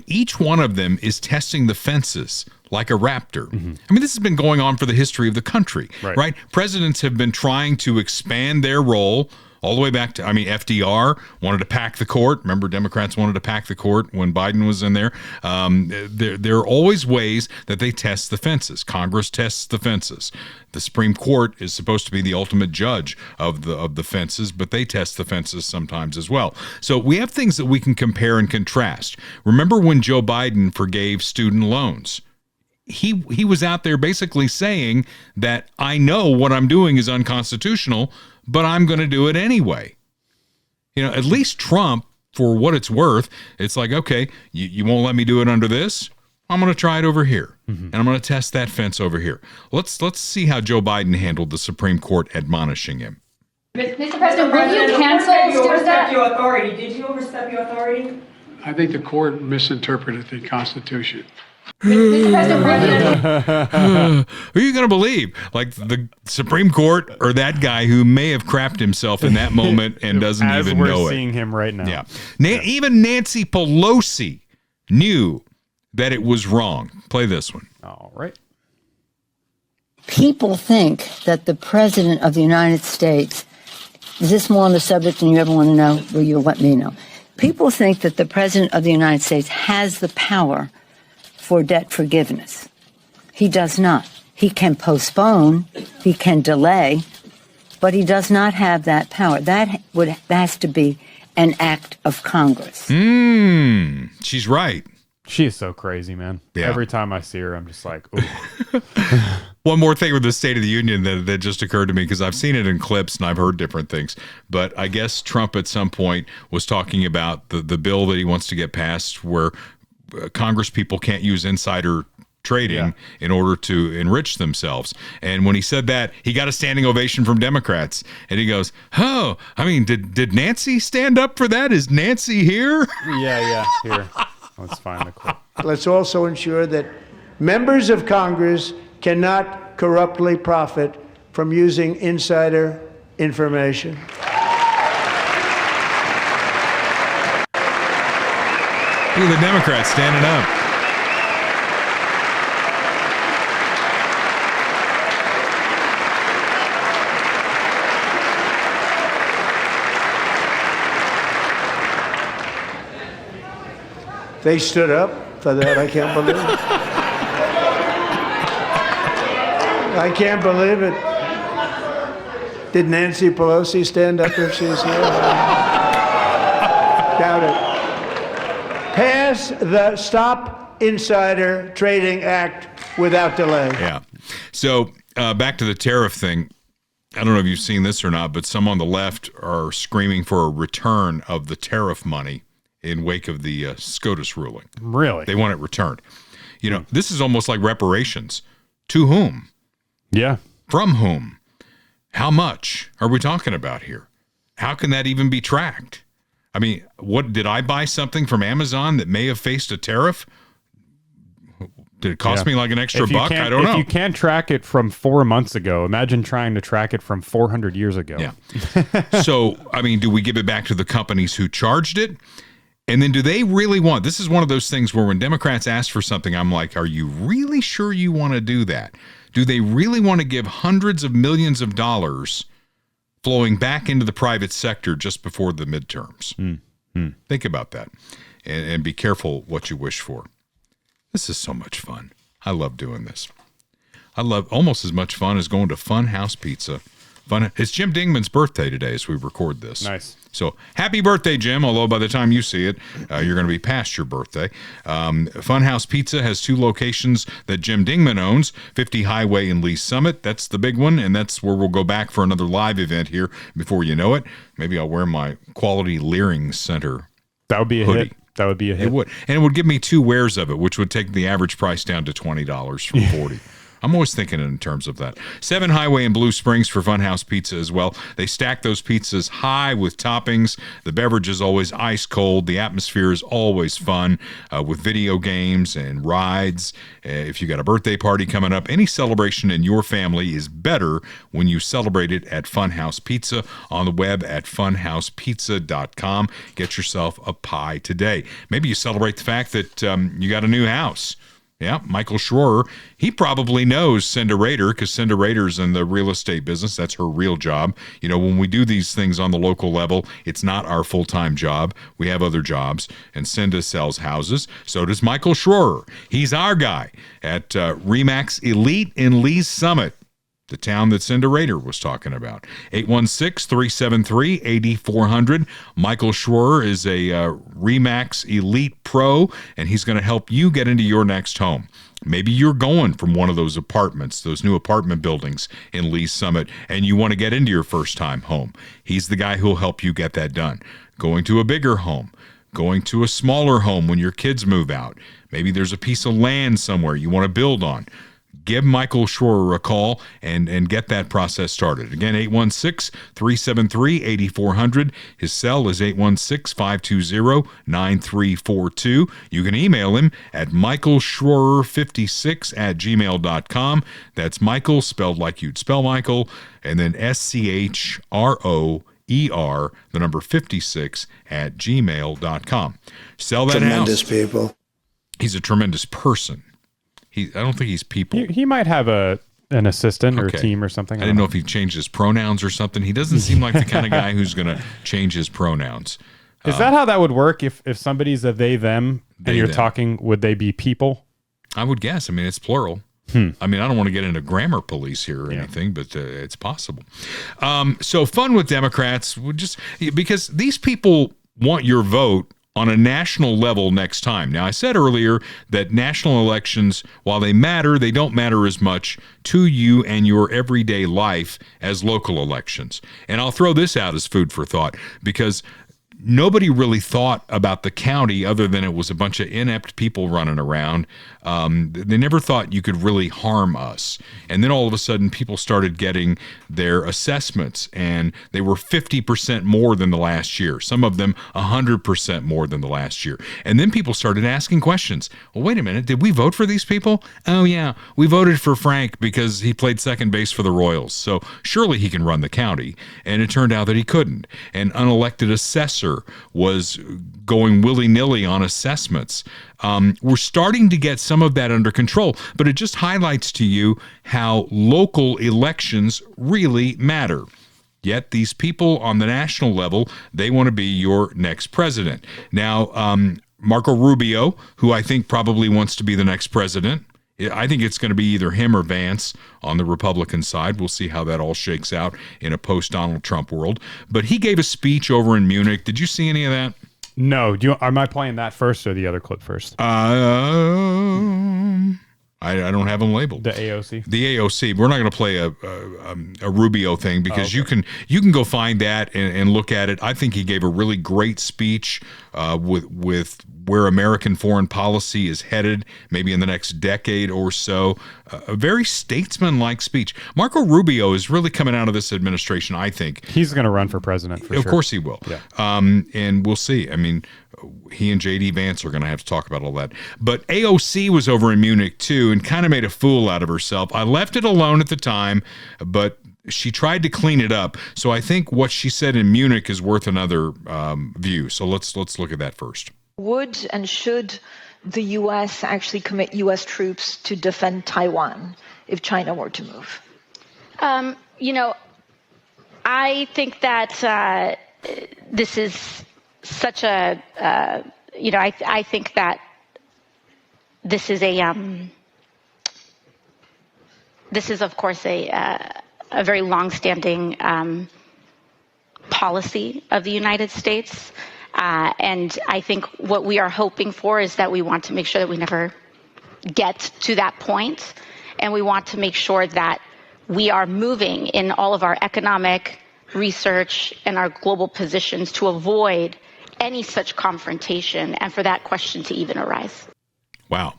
B: each one of them is testing the fences like a raptor. Mm-hmm. I mean, this has been going on for the history of the country, right? Presidents have been trying to expand their role all the way back to, FDR wanted to pack the court. Remember, Democrats wanted to pack the court when Biden was in there. There are always ways that they test the fences. Congress tests the fences. The Supreme Court is supposed to be the ultimate judge of the fences, but they test the fences sometimes as well. So we have things that we can compare and contrast. Remember when Joe Biden forgave student loans? He was out there basically saying that I know what I'm doing is unconstitutional, but I'm going to do it anyway. At least Trump, for what it's worth, it's like, okay, you won't let me do it under this. I'm going to try it over here, and I'm going to test that fence over here. Let's see how Joe Biden handled the Supreme Court admonishing him.
G: Mr. President, will you cancel
H: overstep your authority? Did you overstep your authority?
I: I think the court misinterpreted the Constitution.
G: Mr. President,
B: who are you going to believe? Like the Supreme Court or that guy who may have crapped himself in that moment and doesn't even know it?
C: As we're seeing him right now.
B: Yeah. Even Nancy Pelosi knew that it was wrong. Play this one.
C: All right.
J: People think that the President of the United States, is this more on the subject than you ever want to know? Will you let me know? People think that the President of the United States has the power for debt forgiveness. He does not. He can postpone, he can delay, but he does not have that power. That has to be an act of Congress.
B: She's right.
C: She is so crazy, man.
B: Yeah.
C: Every time I see her, I'm just like, ooh.
B: One more thing with the State of the Union that just occurred to me, because I've seen it in clips and I've heard different things. But I guess Trump at some point was talking about the bill that he wants to get passed where Congress people can't use insider trading in order to enrich themselves. And when he said that, he got a standing ovation from Democrats. And he goes, oh, I mean, did Nancy stand up for that? Is Nancy here?
C: Yeah. Here. Let's find the clip.
D: Let's also ensure that members of Congress cannot corruptly profit from using insider information.
B: Look at the Democrats standing up.
D: They stood up for that. I can't believe it. I can't believe it. Did Nancy Pelosi stand up if she's here? Doubt it. Pass the Stop Insider Trading Act without delay.
B: Yeah. So back to the tariff thing. I don't know if you've seen this or not, but some on the left are screaming for a return of the tariff money in wake of the SCOTUS ruling.
C: Really?
B: They want it returned. You know, this is almost like reparations. To whom?
C: Yeah.
B: From whom? How much are we talking about here? How can that even be tracked? I mean, what did I buy something from Amazon that may have faced a tariff? Did it cost me like an extra buck? I don't know.
C: If you can't track it from 4 months ago, imagine trying to track it from 400 years ago.
B: Yeah. So, I mean, do we give it back to the companies who charged it? And then do they really want, this is one of those things where when Democrats ask for something, I'm like, are you really sure you want to do that? Do they really want to give hundreds of millions of dollars flowing back into the private sector just before the midterms? Think about that and be careful what you wish for. This is so much fun. I love doing this. I love almost as much fun as going to Fun House Pizza. It's Jim Dingman's birthday today as we record this.
C: Nice.
B: So happy birthday, Jim, although by the time you see it, you're going to be past your birthday. Funhouse Pizza has 2 locations that Jim Dingman owns, 50 Highway in Lee Summit. That's the big one, and that's where we'll go back for another live event here before you know it. Maybe I'll wear my Quality Leering Center
C: That would be a
B: hoodie.
C: hit. That would be a hit.
B: It would. And it would give me 2 wears of it, which would take the average price down to $20 from $40. I'm always thinking in terms of that. 7 Highway in Blue Springs for Funhouse Pizza as well. They stack those pizzas high with toppings. The beverage is always ice cold. The atmosphere is always fun with video games and rides. If you got a birthday party coming up, any celebration in your family is better when you celebrate it at Funhouse Pizza on the web at funhousepizza.com. Get yourself a pie today. Maybe you celebrate the fact that you got a new house. Yeah, Michael Schroer, he probably knows Cynda Rader because Cynda Rader's in the real estate business. That's her real job. You know, when we do these things on the local level, it's not our full-time job. We have other jobs, and Cynda sells houses. So does Michael Schroer. He's our guy at Remax Elite in Lee's Summit, the town that Cynda Rader was talking about. 816-373-8400. Michael Schroer is a Remax Elite Pro, and he's going to help you get into your next home. Maybe you're going from one of those apartments, those new apartment buildings in Lee's Summit, and you want to get into your first-time home. He's the guy who'll help you get that done. Going to a bigger home, going to a smaller home when your kids move out. Maybe there's a piece of land somewhere you want to build on. Give Michael Schroer a call and get that process started. Again, 816-373-8400. His cell is 816-520-9342. You can email him at michaelschroer56@gmail.com. That's Michael, spelled like you'd spell Michael, and then SCHROER, the number 56 at gmail.com. Sell that
D: Tremendous
B: house.
D: people.
B: He's a tremendous person. I don't think he's people.
C: He might have an assistant or a team or something.
B: I didn't know if he changed his pronouns or something. He doesn't seem like the kind of guy who's going to change his pronouns.
C: Is that how that would work? If somebody's a they, them, and you're talking, would they be people?
B: I would guess. I mean, it's plural. I mean, I don't want to get into grammar police here or anything, but it's possible. So fun with Democrats, because these people want your vote on a national level next time. Now, I said earlier that national elections, while they matter, they don't matter as much to you and your everyday life as local elections. And I'll throw this out as food for thought, because nobody really thought about the county other than it was a bunch of inept people running around. They never thought you could really harm us. And then all of a sudden, people started getting their assessments, and they were 50% more than the last year. Some of them 100% more than the last year. And then people started asking questions. Well, wait a minute. Did we vote for these people? Oh, yeah. We voted for Frank because he played second base for the Royals. So surely he can run the county. And it turned out that he couldn't. An unelected assessor was going willy-nilly on assessments. We're starting to get some of that under control, but it just highlights to you how local elections really matter. Yet these people on the national level, they want to be your next president. Now, Marco Rubio, who I think probably wants to be the next president, I think it's going to be either him or Vance on the Republican side. We'll see how that all shakes out in a post-Donald Trump world. But he gave a speech over in Munich. Did you see any of that?
C: No. Am I playing that first or the other clip first?
B: I don't have them labeled.
C: The AOC?
B: The AOC. We're not going to play a Rubio thing because you can go find that and look at it. I think he gave a really great speech with where American foreign policy is headed, maybe in the next decade or so. A very statesman-like speech. Marco Rubio is really coming out of this administration, I think.
C: He's going to run for president, for sure.
B: Of course he will.
C: Yeah.
B: And we'll see. I mean, he and J.D. Vance are going to have to talk about all that. But AOC was over in Munich, too, and kind of made a fool out of herself. I left it alone at the time, but she tried to clean it up. So I think what she said in Munich is worth another view. So let's look at that first.
K: Would and should the U.S. actually commit U.S. troops to defend Taiwan if China were to move?
G: I think that this is such a, I think that this is of course a very longstanding policy of the United States. And I think what we are hoping for is that we want to make sure that we never get to that point. And we want to make sure that we are moving in all of our economic research and our global positions to avoid any such confrontation and for that question to even arise.
B: Wow.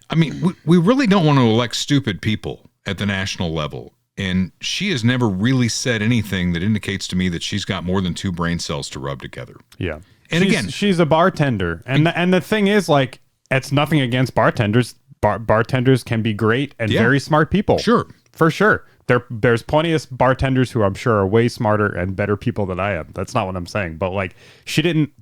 B: I mean, we really don't want to elect stupid people at the national level. And she has never really said anything that indicates to me that she's got more than two brain cells to rub together.
C: Yeah.
B: And again,
C: she's a bartender. And the thing is, like, it's nothing against bartenders. Bartenders can be great and very smart people.
B: Sure.
C: For sure. There's plenty of bartenders who I'm sure are way smarter and better people than I am. That's not what I'm saying. But like,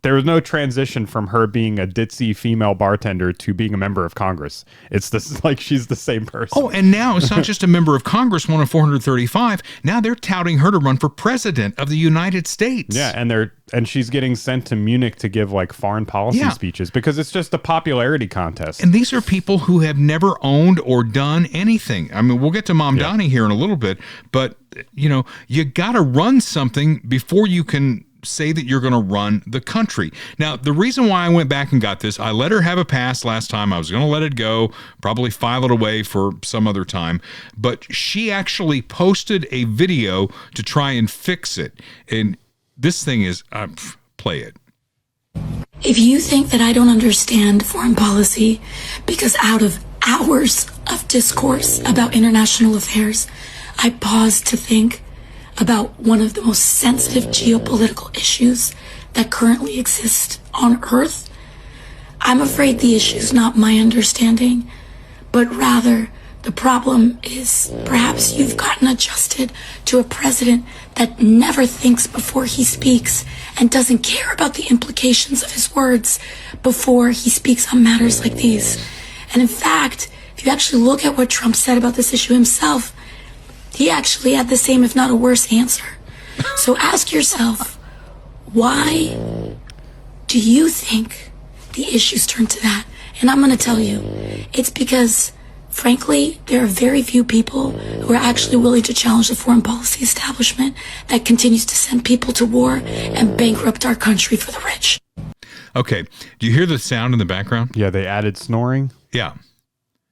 C: there was no transition from her being a ditzy female bartender to being a member of Congress. It's this like she's the same person.
B: Oh, and now it's not just a member of Congress, one of 435. Now they're touting her to run for president of the United States.
C: Yeah, and she's getting sent to Munich to give like foreign policy speeches because it's just a popularity contest.
B: And these are people who have never owned or done anything. I mean, we'll get to Mamdani here in a little bit, but you got to run something before you can say that you're going to run the country. Now, the reason why I went back and got this, I let her have a pass last time. I was going to let it go, probably file it away for some other time, but she actually posted a video to try and fix it. And this thing is, play it.
L: If you think that I don't understand foreign policy because out of hours of discourse about international affairs, I pause to think about one of the most sensitive geopolitical issues that currently exist on Earth, I'm afraid the issue is not my understanding, but rather The problem is perhaps you've gotten adjusted to a president that never thinks before he speaks and doesn't care about the implications of his words before he speaks on matters like these. And in fact, if you actually look at what Trump said about this issue himself, he actually had the same, if not a worse, answer. So ask yourself, why do you think the issues turn to that? And I'm going to tell you, it's because, frankly, there are very few people who are actually willing to challenge the foreign policy establishment that continues to send people to war and bankrupt our country for the rich.
B: Okay. Do you hear the sound in the background?
C: Yeah, they added snoring.
B: Yeah.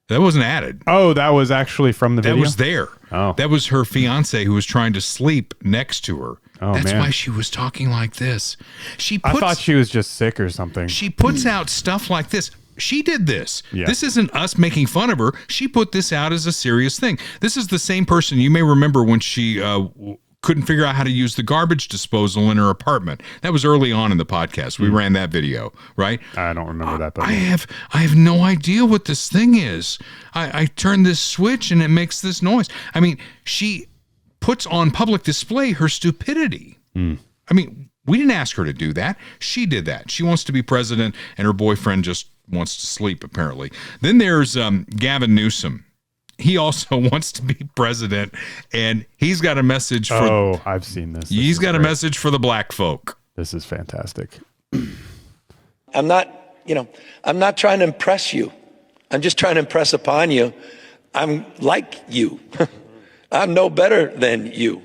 B: That wasn't added.
C: Oh, that was actually from the video?
B: That was there.
C: Oh.
B: That was her fiance who was trying to sleep next to her.
C: Oh,
B: That's
C: man.
B: why she was talking like this.
C: I thought she was just sick or something.
B: She puts out stuff like this. She did this.
C: Yeah.
B: This isn't us making fun of her. She put this out as a serious thing. This is the same person you may remember when she couldn't figure out how to use the garbage disposal in her apartment. That was early on in the podcast. We ran that video, right?
C: I don't remember that. But
B: I have no idea what this thing is. I turn this switch and it makes this noise. I mean, she puts on public display her stupidity. I mean, we didn't ask her to do that. She did that. She wants to be president and her boyfriend just wants to sleep, apparently. Then there's Gavin Newsom. He also wants to be president, and he's got a message for...
C: Oh, I've seen this.
B: He's got a message for the black folk.
C: This is fantastic.
M: I'm not trying to impress you. I'm just trying to impress upon you. I'm like you. I'm no better than you.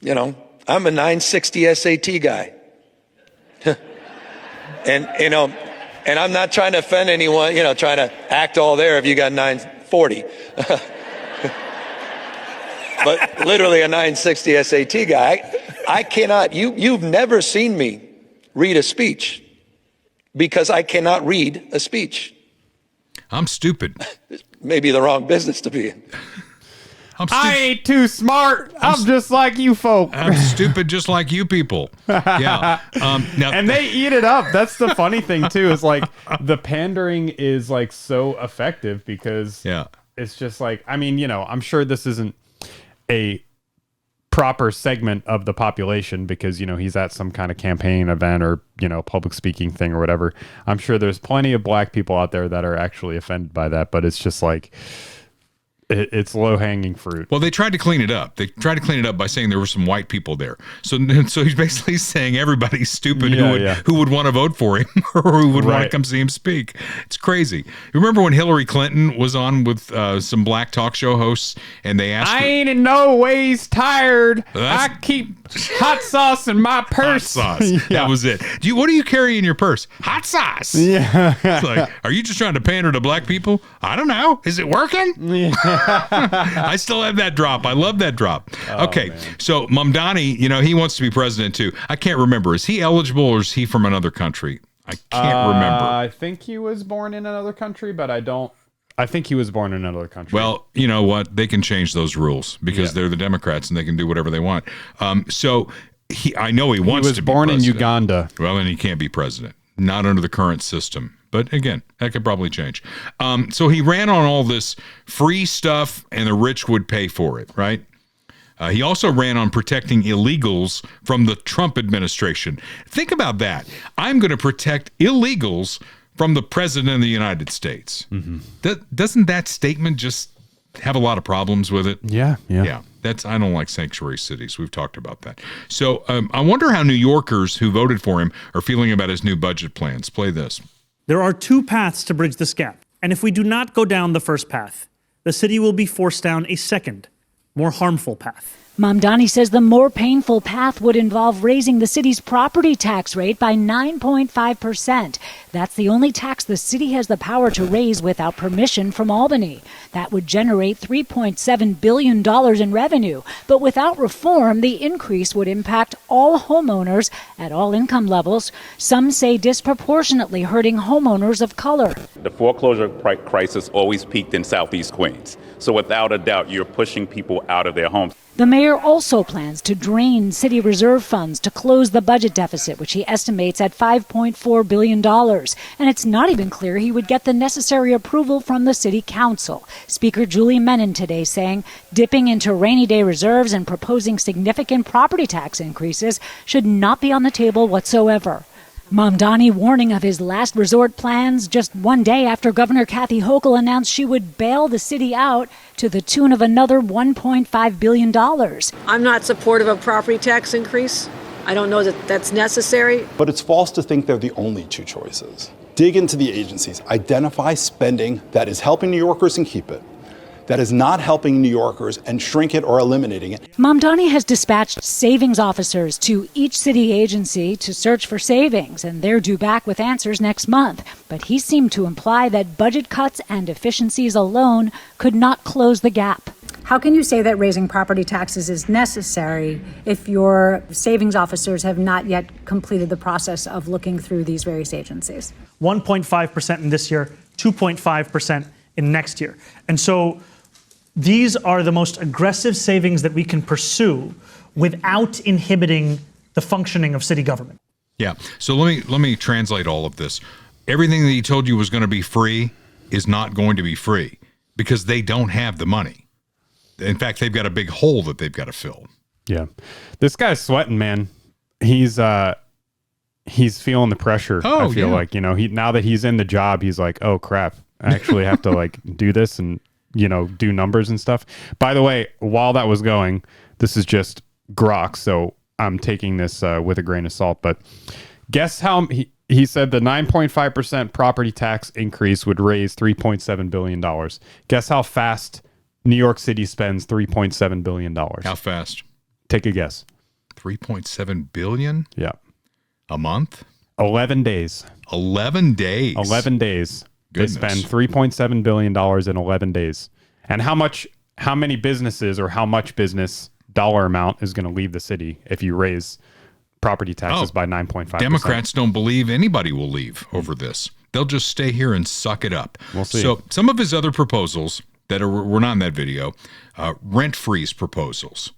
M: You know, I'm a 960 SAT guy. And I'm not trying to offend anyone, trying to act all there if you got 940. But literally a 960 SAT guy. I cannot, you've never seen me read a speech because I cannot read a speech.
B: I'm stupid.
M: Maybe the wrong business to be in.
C: I ain't too smart. I'm just like you folk.
B: I'm stupid just like you people. Yeah. Now,
C: and they eat it up. That's the funny thing, too, is like the pandering is like so effective because it's just like, I mean, I'm sure this isn't a proper segment of the population because, he's at some kind of campaign event or, public speaking thing or whatever. I'm sure there's plenty of black people out there that are actually offended by that, but it's just like... It's low-hanging fruit.
B: Well, they tried to clean it up. They tried to clean it up by saying there were some white people there. So he's basically saying everybody's stupid who would want to vote for him or who would want to come see him speak. It's crazy. You remember when Hillary Clinton was on with some black talk show hosts and they asked her,
C: ain't in no ways tired. I keep hot sauce in my purse.
B: Hot sauce. That was it. What do you carry in your purse? Hot sauce.
C: Yeah.
B: It's like, are you just trying to pander to black people? I don't know. Is it working?
C: Yeah.
B: I still have that drop. I love that drop. Okay, man. So Mamdani, he wants to be president too. I can't remember. Is he eligible or is he from another country? I can't remember.
C: I think he was born in another country, but I think he was born in another country.
B: Well, you know what? They can change those rules because they're the Democrats and they can do whatever they want. So I know he wants to be president. He was
C: born in Uganda.
B: Well, then he can't be president. Not under the current system. But again, that could probably change. So he ran on all this free stuff and the rich would pay for it, right? He also ran on protecting illegals from the Trump administration. Think about that. I'm going to protect illegals from the president of the United States. Mm-hmm. Doesn't that statement just have a lot of problems with it?
C: Yeah.
B: I don't like sanctuary cities. We've talked about that. So I wonder how New Yorkers who voted for him are feeling about his new budget plans. Play this.
N: There are two paths to bridge this gap, and if we do not go down the first path, the city will be forced down a second, more harmful path.
O: Mamdani says the more painful path would involve raising the city's property tax rate by 9.5%. That's the only tax the city has the power to raise without permission from Albany. That would generate $3.7 billion in revenue. But without reform, the increase would impact all homeowners at all income levels. Some say disproportionately hurting homeowners of color.
P: The foreclosure crisis always peaked in Southeast Queens. So without a doubt, you're pushing people out of their homes.
O: The mayor also plans to drain city reserve funds to close the budget deficit, which he estimates at $5.4 billion. And it's not even clear he would get the necessary approval from the city council. Speaker Julie Menon today saying dipping into rainy day reserves and proposing significant property tax increases should not be on the table whatsoever. Mamdani warning of his last resort plans just one day after Governor Kathy Hochul announced she would bail the city out to the tune of another $1.5 billion.
P: I'm not supportive of property tax increase. I don't know that that's necessary.
Q: But it's false to think they're the only two choices. Dig into the agencies, identify spending that is helping New Yorkers and keep it, that is not helping New Yorkers and shrink it or eliminating it.
O: Mamdani has dispatched savings officers to each city agency to search for savings, and they're due back with answers next month. But he seemed to imply that budget cuts and efficiencies alone could not close the gap.
R: How can you say that raising property taxes is necessary if your savings officers have not yet completed the process of looking through these various agencies?
N: 1.5% in this year, 2.5% in next year. And so these are the most aggressive savings that we can pursue without inhibiting the functioning of city government.
B: Yeah. So let me translate all of this. Everything that he told you was going to be free is not going to be free because they don't have the money. In fact, they've got a big hole that they've got to fill.
C: Yeah. This guy's sweating, man. He's feeling the pressure. I feel like, now that he's in the job, he's like, oh crap, I actually have to like do this and do numbers and stuff. By the way, while that was going, this is just grok, so I'm taking this with a grain of salt. But guess how he said the 9.5% property tax increase would raise $3.7 billion. Guess how fast New York City spends $3.7 billion.
B: How fast?
C: Take a guess.
B: 3.7 billion?
C: Yeah.
B: A month?
C: 11 days.
B: 11 days.
C: 11 days.
B: Goodness.
C: They spend $3.7 billion in 11 days. And how many businesses or how much business dollar amount is going to leave the city if you raise property taxes by 9.5%?
B: Democrats don't believe anybody will leave over this. They'll just stay here and suck it up.
C: We'll see.
B: So some of his other proposals that were not in that video, rent freeze proposals.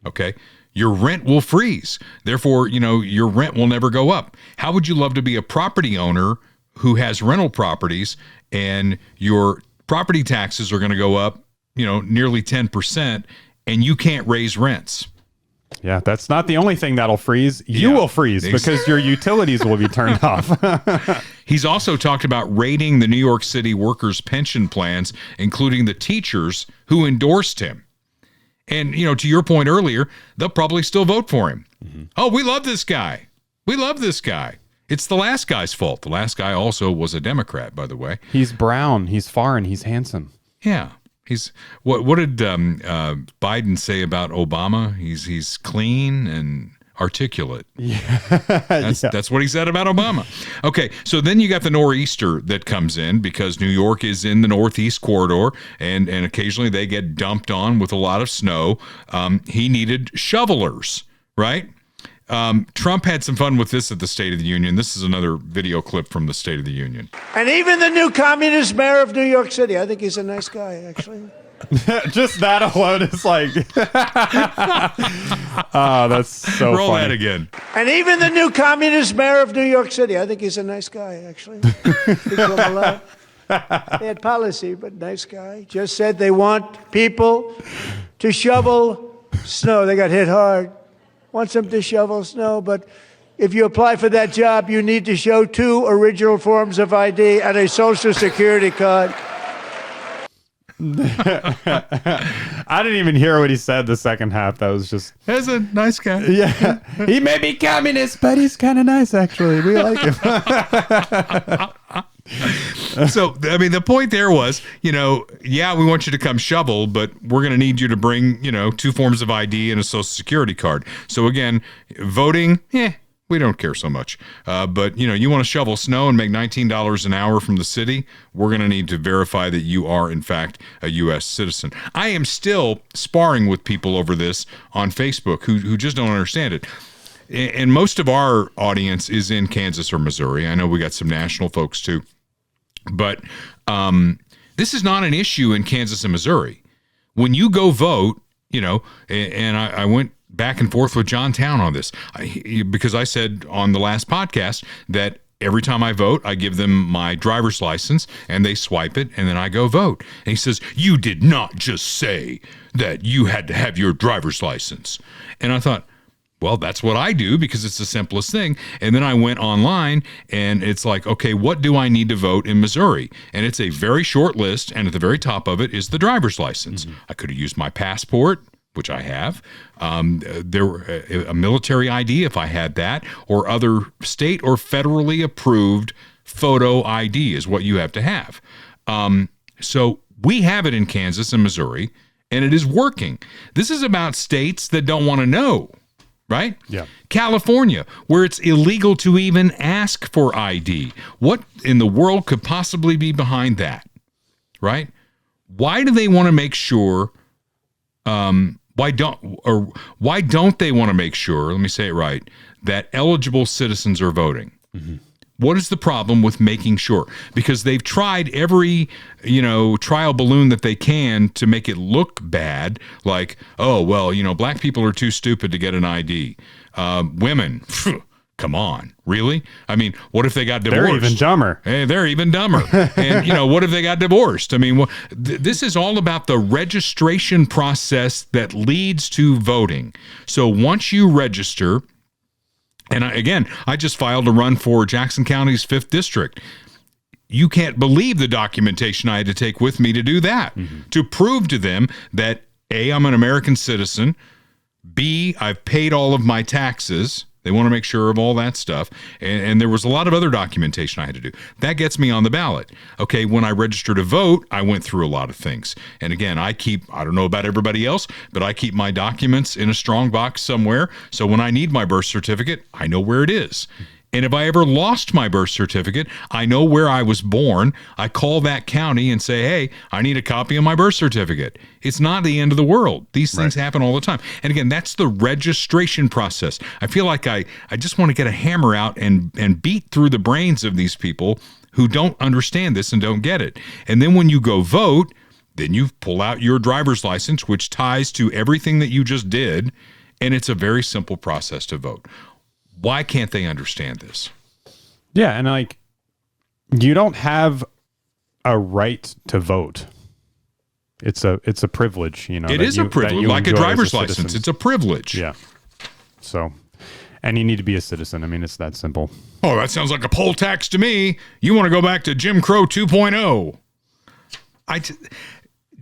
B: Okay. Your rent will freeze. Therefore, your rent will never go up. How would you love to be a property owner who has rental properties and your property taxes are going to go up, nearly 10% and you can't raise rents?
C: Yeah, that's not the only thing that'll freeze. You will freeze because your utilities will be turned off.
B: He's also talked about raiding the New York City workers' pension plans, including the teachers who endorsed him. And, to your point earlier, they'll probably still vote for him. Mm-hmm. Oh, we love this guy. We love this guy. It's the last guy's fault. The last guy also was a Democrat, by the way.
C: He's brown. He's foreign. He's handsome.
B: Yeah. He's what did Biden say about Obama? He's clean and articulate.
C: Yeah.
B: That's what he said about Obama. Okay, so then you got the nor'easter that comes in because New York is in the northeast corridor and occasionally they get dumped on with a lot of snow. He needed shovelers, right? Trump had some fun with this at the State of the Union. This is another video clip from the State of the Union.
D: And even the new communist mayor of New York City, I think he's a nice guy, actually.
C: Just that alone is like, oh, that's so
B: Roll
C: funny.
B: that again.
D: And even the new communist mayor of New York City, I think he's a nice guy, actually. Bad policy, but nice guy. Just said they want people to shovel snow. They got hit hard. Wants them to shovel snow, but if you apply for that job, you need to show 2 original forms of ID and a Social Security card.
C: I didn't even hear what he said the second half. That was just...
B: He's a nice guy.
C: Yeah. He may be communist, but he's kind of nice, actually. We like him.
B: So, I mean, the point there was, we want you to come shovel, but we're going to need you to bring, 2 forms of ID and a Social Security card. So again, voting, we don't care so much. But, you want to shovel snow and make $19 an hour from the city, we're going to need to verify that you are, in fact, a U.S. citizen. I am still sparring with people over this on Facebook who just don't understand it. And most of our audience is in Kansas or Missouri. I know we got some national folks too. But this is not an issue in Kansas and Missouri. When you go vote, and I went back and forth with John Town on this because I said on the last podcast that every time I vote, I give them my driver's license and they swipe it and then I go vote. And he says, you did not just say that you had to have your driver's license. And I thought, well, that's what I do because it's the simplest thing. And then I went online and it's like, okay, what do I need to vote in Missouri? And it's a very short list. And at the very top of it is the driver's license. Mm-hmm. I could have used my passport, which I have, a military ID if I had that, or other state or federally approved photo ID is what you have to have. So we have it in Kansas and Missouri, and it is working. This is about states that don't want to know, right?
C: Yeah.
B: California, where it's illegal to even ask for ID. What in the world could possibly be behind that, right? Why do they want to make sure... Why don't they want to make sure, let me say it right, that eligible citizens are voting? Mm-hmm. What is the problem with making sure? Because they've tried every, trial balloon that they can to make it look bad, like, oh, well, black people are too stupid to get an ID. Women, come on, really? I mean, what if they got divorced?
C: They're even dumber.
B: Hey, they're even dumber. And, what if they got divorced? I mean, this is all about the registration process that leads to voting. So once you register, and I just filed a run for Jackson County's 5th District. You can't believe the documentation I had to take with me to do that, to prove to them that A, I'm an American citizen, B, I've paid all of my taxes. They want to make sure of all that stuff. And there was a lot of other documentation I had to do. That gets me on the ballot. Okay, when I registered to vote, I went through a lot of things. And again, I don't know about everybody else, but I keep my documents in a strong box somewhere. So when I need my birth certificate, I know where it is. And if I ever lost my birth certificate, I know where I was born. I call that county and say, hey, I need a copy of my birth certificate. It's not the end of the world. These things happen all the time. And again, that's the registration process. I feel like I just want to get a hammer out and beat through the brains of these people who don't understand this and don't get it. And then when you go vote, then you pull out your driver's license, which ties to everything that you just did. And it's a very simple process to vote. Why can't they understand this?
C: Yeah, and you don't have a right to vote. It's a privilege,
B: It is a privilege, like a driver's license. It's a privilege.
C: Yeah. So, and you need to be a citizen. I mean, it's that simple.
B: Oh, that sounds like a poll tax to me. You want to go back to Jim Crow 2.0.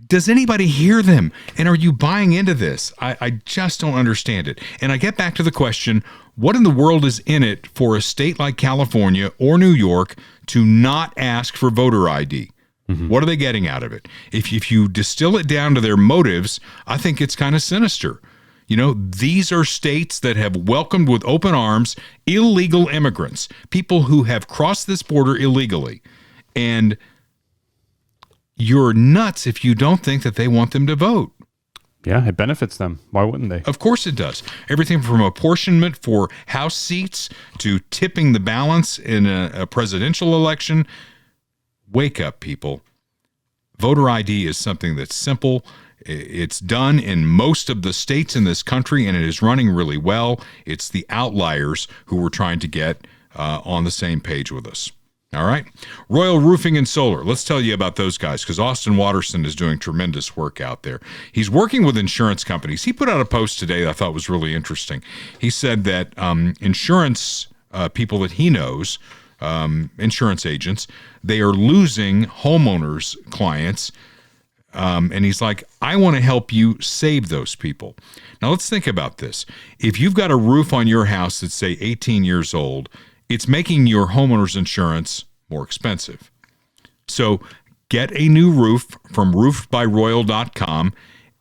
B: Does anybody hear them? And are you buying into this? I just don't understand it. And I get back to the question, what in the world is in it for a state like California or New York to not ask for voter ID? Mm-hmm. What are they getting out of it? If you distill it down to their motives, I think it's kind of sinister. These are states that have welcomed with open arms illegal immigrants, people who have crossed this border illegally. And you're nuts if you don't think that they want them to vote.
C: Yeah, it benefits them. Why wouldn't they?
B: Of course it does. Everything from apportionment for House seats to tipping the balance in a presidential election. Wake up, people. Voter ID is something that's simple. It's done in most of the states in this country, and it is running really well. It's the outliers who we're trying to get on the same page with us. All right. Royal Roofing and Solar. Let's tell you about those guys because Austin Watterson is doing tremendous work out there. He's working with insurance companies. He put out a post today that I thought was really interesting. He said that insurance people that he knows, insurance agents, they are losing homeowners clients. And he's like, I want to help you save those people. Now, let's think about this. If you've got a roof on your house that's, say, 18 years old, it's making your homeowner's insurance more expensive. So get a new roof from roofedbyroyal.com,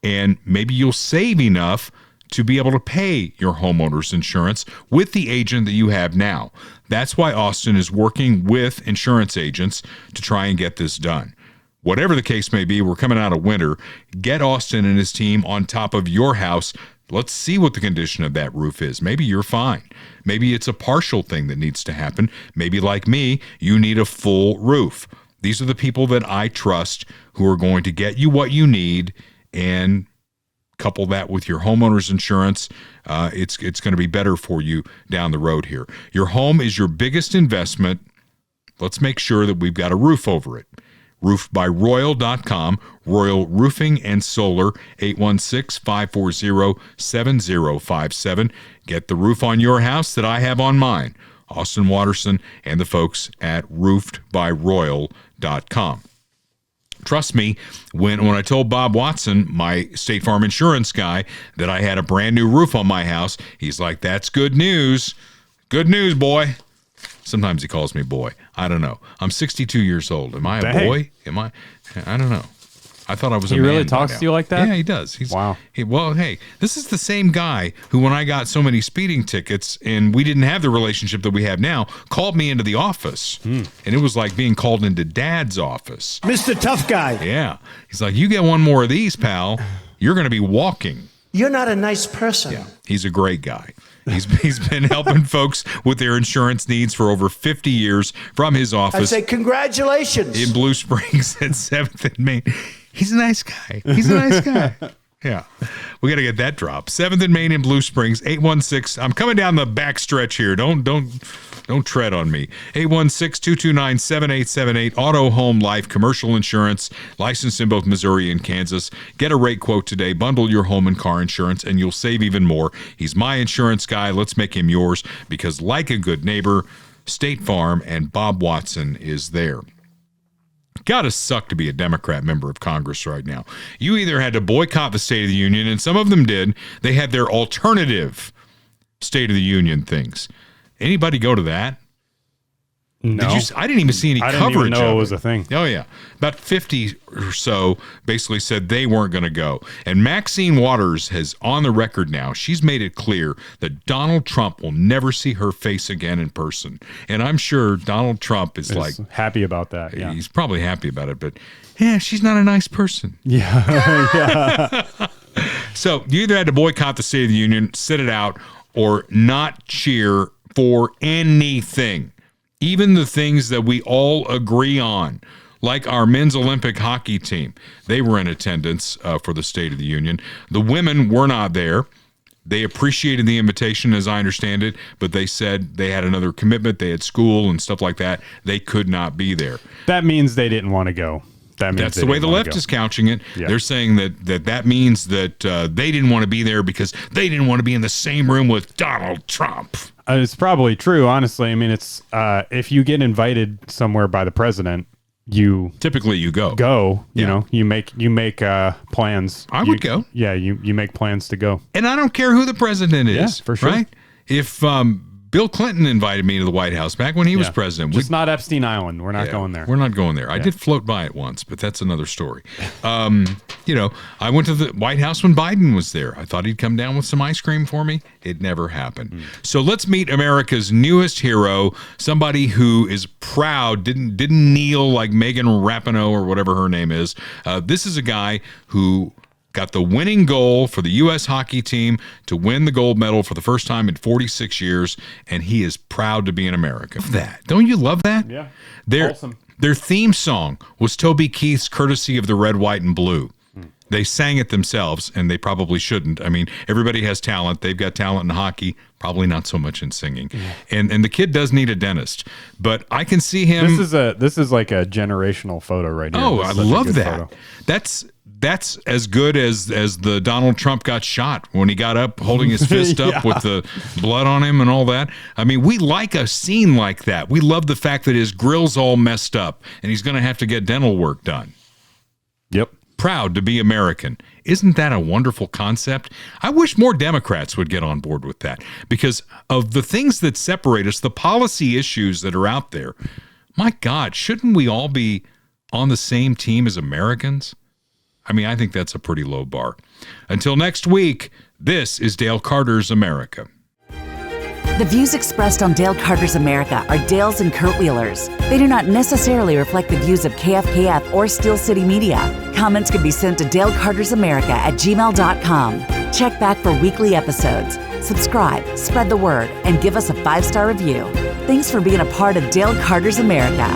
B: and maybe you'll save enough to be able to pay your homeowner's insurance with the agent that you have now. That's why Austin is working with insurance agents to try and get this done. Whatever the case may be, we're coming out of winter. Get Austin and his team on top of your house. Let's see what the condition of that roof is. Maybe you're fine. Maybe it's a partial thing that needs to happen. Maybe like me, you need a full roof. These are the people that I trust who are going to get you what you need and couple that with your homeowner's insurance. It's going to be better for you down the road here. Your home is your biggest investment. Let's make sure that we've got a roof over it. roofbyroyal.com, Royal Roofing and Solar, 816-540-7057. Get the roof on your house that I have on mine. Austin Watterson and the folks at roofedbyroyal.com. Trust me, when I told Bob Watson, my State Farm insurance guy, that I had a brand new roof on my house, he's like, that's good news. Good news, boy. Sometimes he calls me boy. I don't know. I'm 62 years old. Am I a boy? I don't know. I thought I was a man.
C: He really talks to you like that?
B: Yeah, he does.
C: Wow.
B: Well, hey, this is the same guy who, when I got so many speeding tickets and we didn't have the relationship that we have now, called me into the office. And it was like being called into Dad's office.
D: Mr. Tough Guy.
B: Yeah. He's like, you get one more of these, pal, you're going to be walking.
D: You're not a nice person.
B: Yeah. He's a great guy. He's been helping folks with their insurance needs for over 50 years from his office.
D: I say congratulations.
B: In Blue Springs at 7th and Main. He's a nice guy. He's a nice guy. Yeah. We got to get that drop. 7th and Main in Blue Springs, 816. I'm coming down the back stretch here. Don't tread on me. 816-229-7878. Auto, home, life, commercial insurance. Licensed in both Missouri and Kansas. Get a rate quote today. Bundle your home and car insurance, and you'll save even more. He's my insurance guy. Let's make him yours, because like a good neighbor, State Farm and Bob Watson is there. Gotta suck to be a Democrat member of Congress right now. You either had to boycott the State of the Union, and some of them did. They had their alternative State of the Union things. Anybody go to that?
C: No.
B: I didn't even see any coverage.
C: I didn't even know
B: of
C: it was a thing.
B: Oh, yeah. About 50 or so basically said they weren't going to go. And Maxine Waters has on the record now, she's made it clear that Donald Trump will never see her face again in person. And I'm sure Donald Trump is like
C: happy about that. Yeah.
B: He's probably happy about it, but yeah, she's not a nice person.
C: Yeah. Yeah.
B: So you either had to boycott the State of the Union, sit it out, or not cheer for anything. Even the things that we all agree on, like our men's Olympic hockey team. They were in attendance for the State of the Union. The women were not there. They appreciated the invitation, as I understand it, but they said they had another commitment. They had school and stuff like that. They could not be there.
C: That means they didn't want to go.
B: That's the way the left is couching it. Yeah. They're saying that means that they didn't want to be there because they didn't want to be in the same room with Donald Trump.
C: It's probably true, honestly. I mean, it's if you get invited somewhere by the president, you go. You know, you make plans.
B: I would go.
C: Yeah, you make plans to go.
B: And I don't care who the president is.
C: Yeah, for sure.
B: Right? If Bill Clinton invited me to the White House back when he was president.
C: Just not Epstein Island. We're not going there.
B: We're not going there. I did float by it once, but that's another story. You know, I went to the White House when Biden was there. I thought he'd come down with some ice cream for me. It never happened. So let's meet America's newest hero, somebody who is proud, didn't kneel like Megan Rapinoe or whatever her name is. This is a guy who got the winning goal for the U.S. hockey team to win the gold medal for the first time in 46 years, and he is proud to be an American. That. Don't you love that?
C: Yeah.
B: Awesome. Their theme song was Toby Keith's courtesy of the Red, White, and Blue. They sang it themselves, and they probably shouldn't. I mean, everybody has talent. They've got talent in hockey, probably not so much in singing. Yeah. And the kid does need a dentist, but I can see him.
C: This is like a generational photo right here.
B: Oh, I love that. Photo. That's as good as the Donald Trump got shot when he got up holding his fist up with the blood on him and all that. I mean, we like a scene like that. We love the fact that his grill's all messed up and he's going to have to get dental work done.
C: Yep.
B: Proud to be American. Isn't that a wonderful concept? I wish more Democrats would get on board with that because of the things that separate us, the policy issues that are out there. My God, shouldn't we all be on the same team as Americans? I mean, I think that's a pretty low bar. Until next week, this is Dale Carter's America.
S: The views expressed on Dale Carter's America are Dale's and Kurt Wheeler's. They do not necessarily reflect the views of KFKF or Steel City Media. Comments can be sent to dalecartersamerica@gmail.com. Check back for weekly episodes. Subscribe, spread the word, and give us a 5-star review. Thanks for being a part of Dale Carter's America.